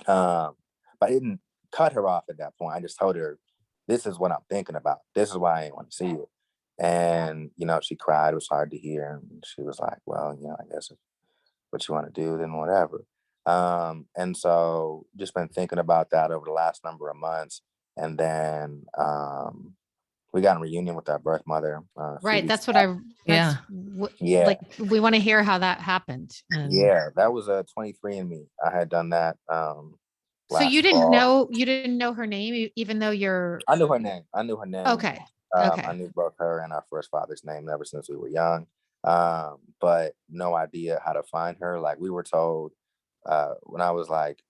But I didn't cut her off at that point. I just told her, this is what I'm thinking about. This is why I didn't want to see you. And, you know, she cried. It was hard to hear. And she was like, well, you know, I guess if what you want to do, then whatever. And so just been thinking about that over the last number of months. And then we got in reunion with our birth mother. Right. That's what yeah. Yeah. Like, we want to hear how that happened. Yeah, that was a 23andMe. I had done that. So you didn't know her name, even though I knew her name. Okay. Okay. I knew both her and our first father's name ever since we were young. But no idea how to find her. Like we were told when I was like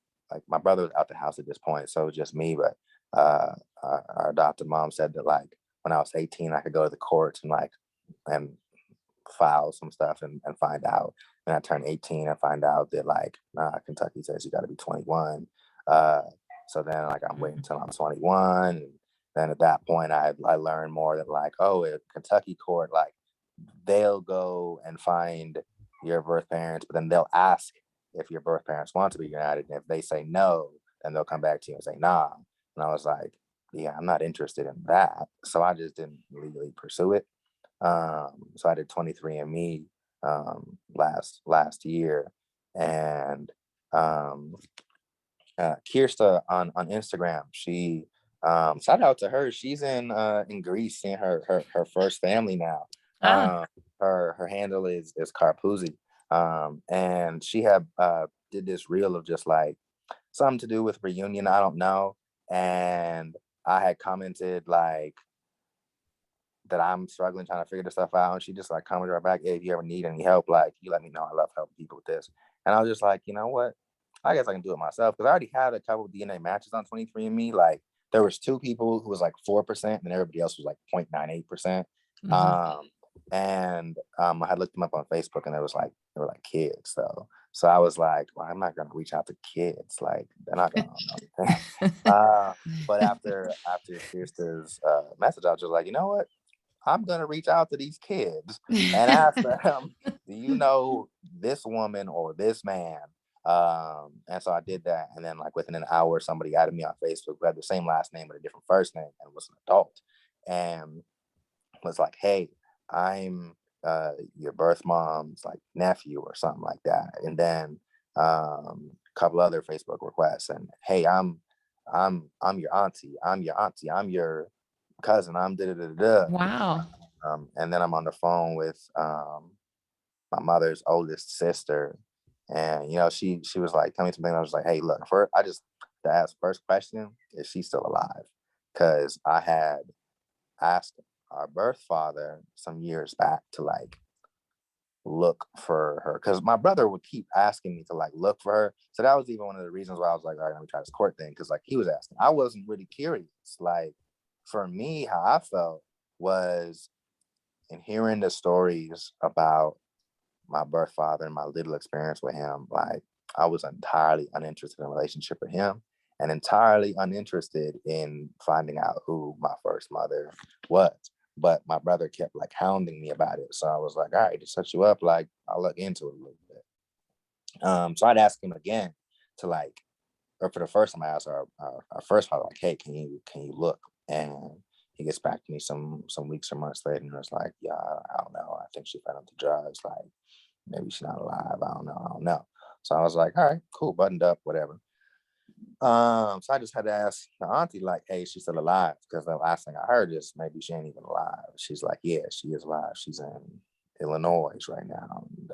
my brother was out the house at this point, so it was just me. But our adopted mom said that like when I was 18, I could go to the courts and file some stuff and find out. And I turned 18 and find out that like, nah, Kentucky says you got to be 21. So then like I'm waiting until I'm 21. And then at that point I learned more that like, oh, at Kentucky court, like they'll go and find your birth parents, but then they'll ask if your birth parents want to be united. And if they say no, then they'll come back to you and say, nah. And I was like, yeah, I'm not interested in that. So I just didn't legally pursue it. So I did 23andMe last year, and Kirsta on Instagram, she shout out to her. She's in Greece seeing her first family now. Her handle is Carpuzzi, and she had did this reel of just like something to do with reunion. I don't know, and I had commented like that I'm struggling trying to figure this stuff out. And she just like commented right back, hey, if you ever need any help, like you let me know. I love helping people with this. And I was just like, you know what? I guess I can do it myself. Because I already had a couple of DNA matches on 23andMe. Like there was 2 people who was like 4% and everybody else was like 0.98%. And I had looked them up on Facebook and they were like kids. So I was like, well, I'm not gonna reach out to kids. Like they're not gonna know anything. But after Kirsten's message, I was just like, you know what? I'm gonna reach out to these kids and ask them, do you know this woman or this man? And so I did that, and then like within an hour, somebody added me on Facebook who had the same last name but a different first name and was an adult, and was like, "Hey, I'm your birth mom's like nephew or something like that." And then a couple other Facebook requests, and hey, I'm your auntie. I'm your auntie. I'm your cousin. I'm da da da da. Wow. And then I'm on the phone with my mother's oldest sister, and you know she was like, tell me something. I was like, hey, look, I just to ask first question, is she still alive? Because I had asked our birth father some years back to like look for her, because my brother would keep asking me to like look for her. So that was even one of the reasons why I was like, all right, let me try this court thing, because like he was asking. I wasn't really curious. Like for me, how I felt was in hearing the stories about my birth father and my little experience with him, like I was entirely uninterested in a relationship with him and entirely uninterested in finding out who my first mother was. But my brother kept like hounding me about it. So I was like, all right, to set you up, like I'll look into it a little bit. So I'd ask him again to like, or for the first time I asked our first father, like, hey, can you look? And he gets back to me some weeks or months later and was like, yeah, I don't know. I think she fell into drugs. Like maybe she's not alive. I don't know. So I was like, all right, cool, buttoned up, whatever. So I just had to ask the auntie, like, hey, she's still alive? Because the last thing I heard is maybe she ain't even alive. She's like, yeah, she is alive. She's in Illinois right now. And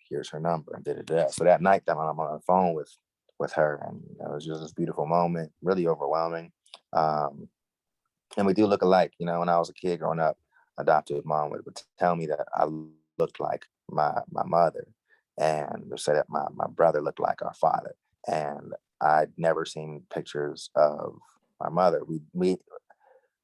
here's her number. And da-da-da. So that night that I'm on the phone with her, and it was just this beautiful moment, really overwhelming. And we do look alike. You know, when I was a kid growing up, adopted mom would tell me that I looked like my mother, and said that my brother looked like our father. And I'd never seen pictures of my mother. We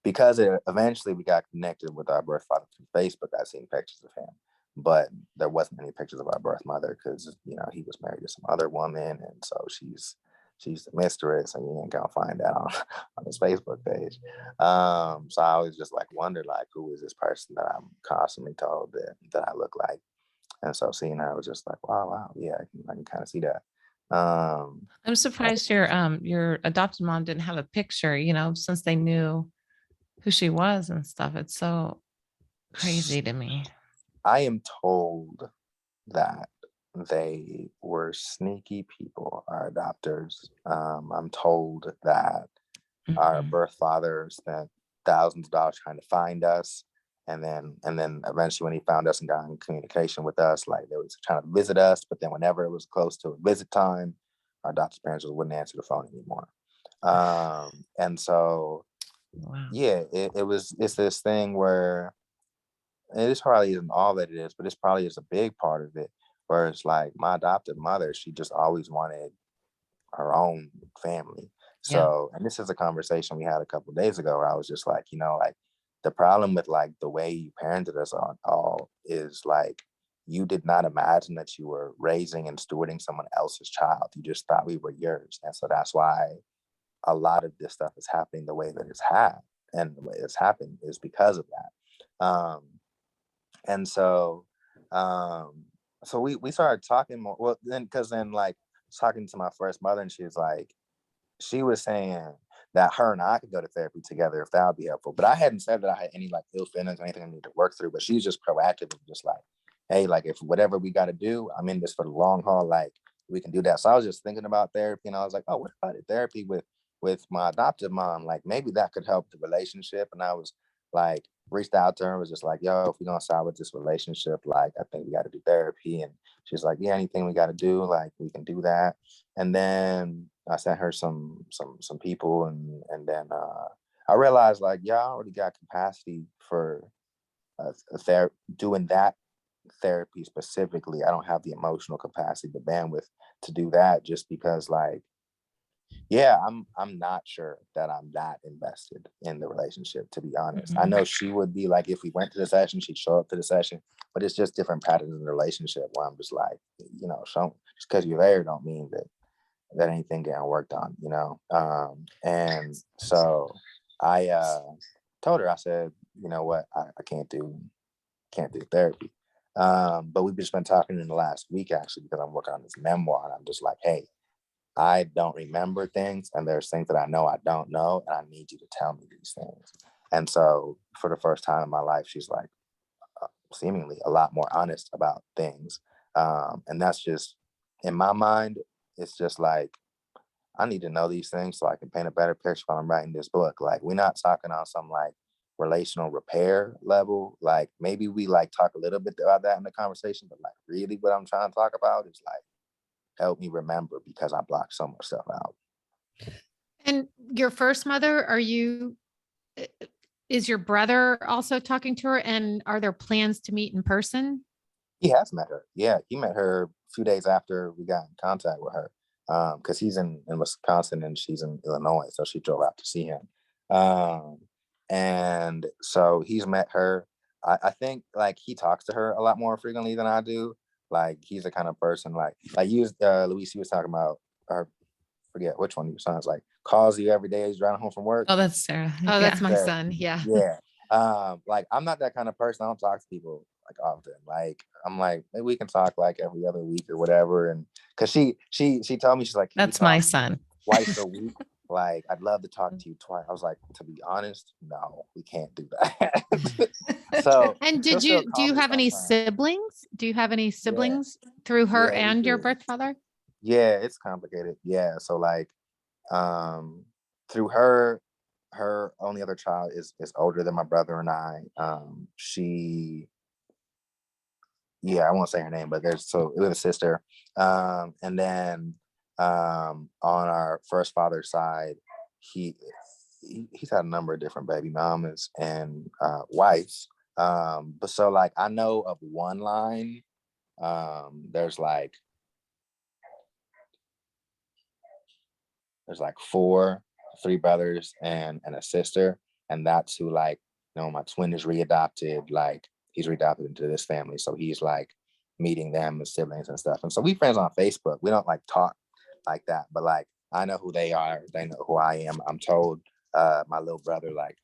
because eventually we got connected with our birth father through Facebook. I've seen pictures of him, but there wasn't any pictures of our birth mother because he was married to some other woman, and so she's the mistress, and you ain't gonna find that on his Facebook page. So I always just like wonder like, who is this person that I'm constantly told that I look like? And so seeing her, I was just like, wow, yeah, I can kind of see that. I'm surprised your adopted mom didn't have a picture, since they knew who she was and stuff. It's so crazy to me. I am told that they were sneaky people, our adopters. I'm told that our birth father spent thousands of dollars trying to find us. And then eventually when he found us and got in communication with us, like they was trying to visit us, but then whenever it was close to a visit time, our adopted parents wouldn't answer the phone anymore. And so, wow. Yeah, it's this thing where it probably isn't all that it is, but it's probably is a big part of it, where it's like my adopted mother, she just always wanted her own family. So, and this is a conversation we had a couple of days ago where I was just like, like the problem with like the way you parented us all is like, you did not imagine that you were raising and stewarding someone else's child. You just thought we were yours. And so that's why a lot of this stuff is happening the way that it's and the way it's happened is because of that. And so so we started talking more. Well, then like talking to my first mother, and she was saying that her and I could go to therapy together if that would be helpful. But I hadn't said that I had any like ill feelings or anything I need to work through. But she's just proactive and just like, hey, like if whatever we got to do, I'm in this for the long haul. Like we can do that. So I was just thinking about therapy, and I was like, oh, what about therapy with my adopted mom? Like maybe that could help the relationship. And I was like, reached out to her and was just like, yo, if we're gonna start with this relationship, like I think we got to do therapy. And she's like, yeah, anything we got to do, like we can do that. And then I sent her some people, and then I realized like, yeah, I already got capacity for doing that therapy specifically. I don't have the emotional capacity, the bandwidth to do that, just because like, yeah, I'm not sure that I'm that invested in the relationship, to be honest. I know she would be like, if we went to the session, she'd show up to the session, but it's just different patterns in the relationship where I'm just like, just because you're there don't mean that anything getting worked on, and so I told her, I said, you know what, I can't do therapy. But we've just been talking in the last week actually, because I'm working on this memoir, and I'm just like, hey, I don't remember things, and there's things that I know I don't know, and I need you to tell me these things. And so for the first time in my life, she's like seemingly a lot more honest about things. And that's just, in my mind, it's just like, I need to know these things so I can paint a better picture while I'm writing this book. Like, we're not talking on some like relational repair level. Like maybe we like talk a little bit about that in the conversation, but like really what I'm trying to talk about is like, help me remember, because I blocked so much stuff out. And your first mother, is your brother also talking to her? And are there plans to meet in person? He has met her. Yeah, he met her a few days after we got in contact with her, because he's in Wisconsin and she's in Illinois, so she drove out to see him. And so he's met her. I think like he talks to her a lot more frequently than I do. Like he's the kind of person like you, Louise, he was talking about, or forget which one you sounds like, calls you every day as you're driving home from work. Oh, that's Sarah. Oh, that's my son. Yeah. Yeah. Like I'm not that kind of person. I don't talk to people like often. Like I'm like, maybe we can talk like every other week or whatever. And because she told me, she's like, that's my son, twice a week. Like I'd love to talk to you twice. I was like, to be honest, no, we can't do that. So, and do you have any siblings? Do you have any siblings through her and your birth father? Yeah, it's complicated. Yeah. So like through her only other child is older than my brother and I. I won't say her name, but we have a sister. And then on our first father's side, he's had a number of different baby mamas and wives. But so like I know of one line. There's like three brothers and a sister, and that's who, like, you know, my twin is readopted. Like, he's readopted into this family, so he's like meeting them as siblings and stuff. And so we friends on Facebook. We don't like talk like that, but like I know who they are. They know who I am. I'm told my little brother like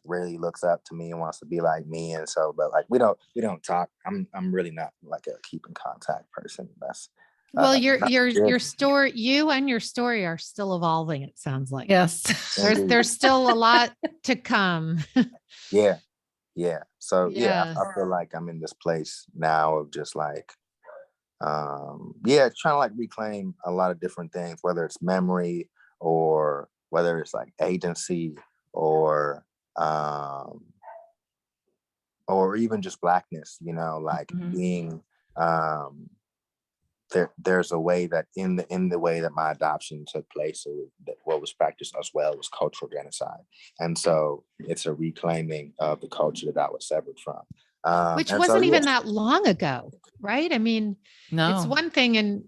really looks up to me and wants to be like me. And so, but like we don't talk. I'm really not like a keep in contact person. That's well, your story, you and your story are still evolving, it sounds like. Yes. There's still a lot to come. Yeah. So yeah, I feel like I'm in this place now of just like trying to like reclaim a lot of different things, whether it's memory or whether it's like agency or even just Blackness, you know, like being there's a way that in the way that my adoption took place, or that what was practiced as well, was cultural genocide. And so it's a reclaiming of the culture that I was severed from. Which wasn't even that long ago, right? I mean, no, it's one thing, and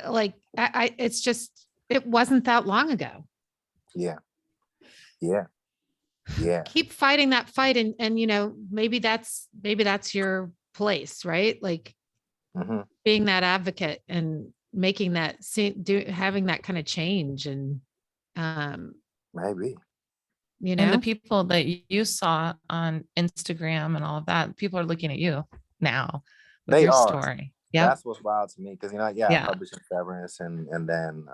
like it's just, it wasn't that long ago. Yeah. Keep fighting that fight, and you know, maybe that's your place, right? Like being that advocate and making that having that kind of change, and maybe. You know, and the people that you saw on Instagram and all of that, people are looking at you now with your story. Yeah, that's what's wild to me, because you know, I published in Severance and then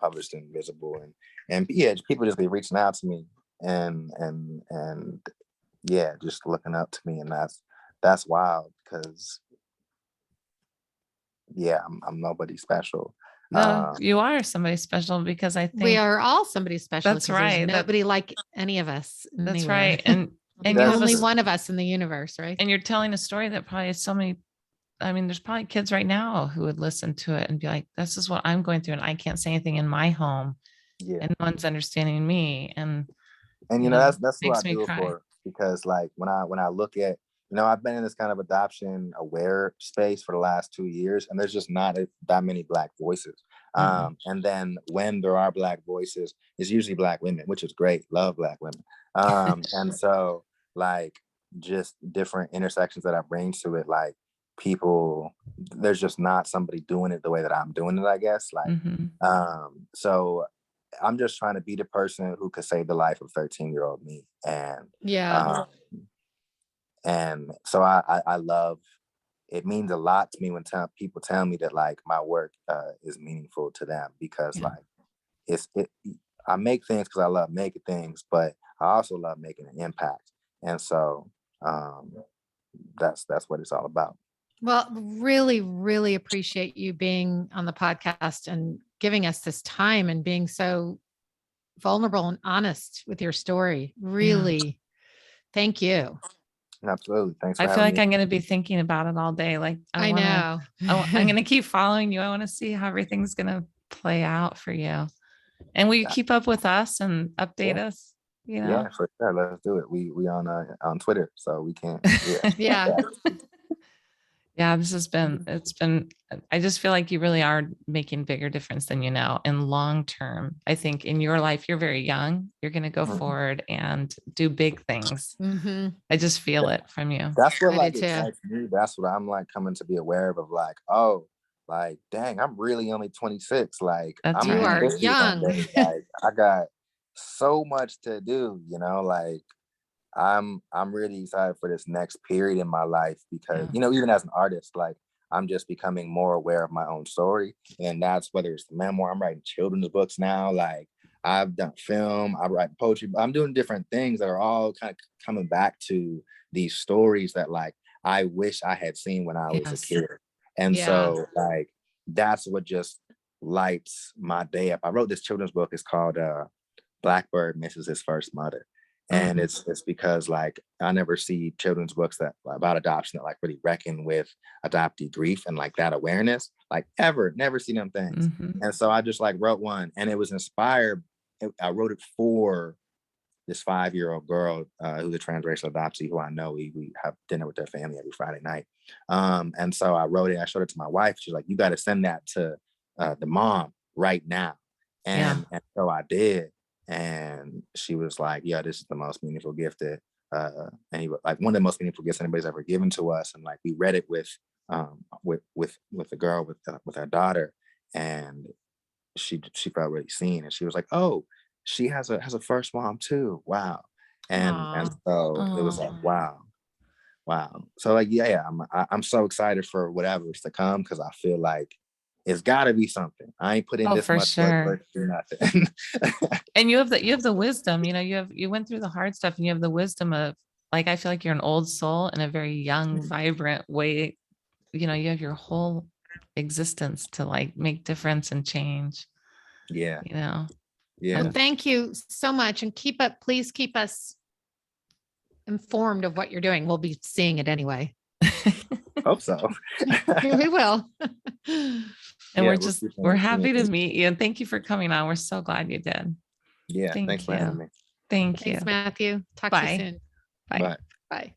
published in Visible, and people just be reaching out to me and just looking up to me, and that's wild, because I'm nobody special. No, you are somebody special, because I think we are all somebody special. That's right. Nobody like any of us. That's anywhere. right. And you're only one of us in the universe, right? And you're telling a story that probably so many, I mean, there's probably kids right now who would listen to it and be like, this is what I'm going through, and I can't say anything in my home. And no one's understanding me. And you know, that's what I do it for, because like when I look at, you know, I've been in this kind of adoption aware space for the last 2 years, and there's just not that many Black voices. And then when there are Black voices, it's usually Black women, which is great. Love Black women. And so like just different intersections that I bring to it, like people, there's just not somebody doing it the way that I'm doing it, I guess. Like, so I'm just trying to be the person who could save the life of 13-year-old me. And and so I love, it means a lot to me when people tell me that like my work is meaningful to them, because like I make things because I love making things, but I also love making an impact. And so that's what it's all about. Well, really, really appreciate you being on the podcast and giving us this time and being so vulnerable and honest with your story. Really, thank you. Absolutely. Thanks. I feel like I'm going to be thinking about it all day. Like I know. I'm going to keep following you. I want to see how everything's going to play out for you. And will you keep up with us and update us? You know? Yeah, for sure. Let's do it. We on Twitter, so we can. Yeah. Yeah, it's been, I just feel like you really are making bigger difference than you know in long term. I think in your life, you're very young. You're going to go forward and do big things. I just feel it from you. That's what like excites me. That's what I'm like coming to be aware of like, oh, like, dang, I'm really only 26. Like, you are young. Like, I got so much to do, you know, like I'm really excited for this next period in my life, because you know, even as an artist, like I'm just becoming more aware of my own story. And that's whether it's the memoir, I'm writing children's books now, like I've done film, I write poetry, I'm doing different things that are all kind of coming back to these stories that like I wish I had seen when I was a kid. And so like that's what just lights my day up. I wrote this children's book. It's called Blackbird Misses His First Mother. And it's because like I never see children's books that about adoption that like really reckon with adoptee grief and like that awareness, like never see them things. And so I just like wrote one, and it was inspired. I wrote it for this 5-year-old girl who's a transracial adoptee who I know. We have dinner with their family every Friday night. And so I wrote it. I showed it to my wife. She's like, you got to send that to the mom right now. And so I did. And she was like, yeah, this is the most meaningful gift that like one of the most meaningful gifts anybody's ever given to us. And like we read it with the girl with our daughter, and she felt really seen, and she was like, oh, she has a first mom too. Wow. And so it was like, wow. So like, I'm so excited for whatever's to come, because I feel like it's got to be something. I ain't put in this much work to do nothing. And you have the wisdom, you went through the hard stuff, and you have the wisdom of, like, I feel like you're an old soul in a very young, vibrant way. You have your whole existence to like make difference and change. Yeah. Well, thank you so much, and please keep us informed of what you're doing. We'll be seeing it anyway. Hope so. We will. And we're happy to meet you, and thank you for coming on. We're so glad you did. Yeah. Thanks for having me. Thanks, Matthew. Talk to you soon. Bye. Bye.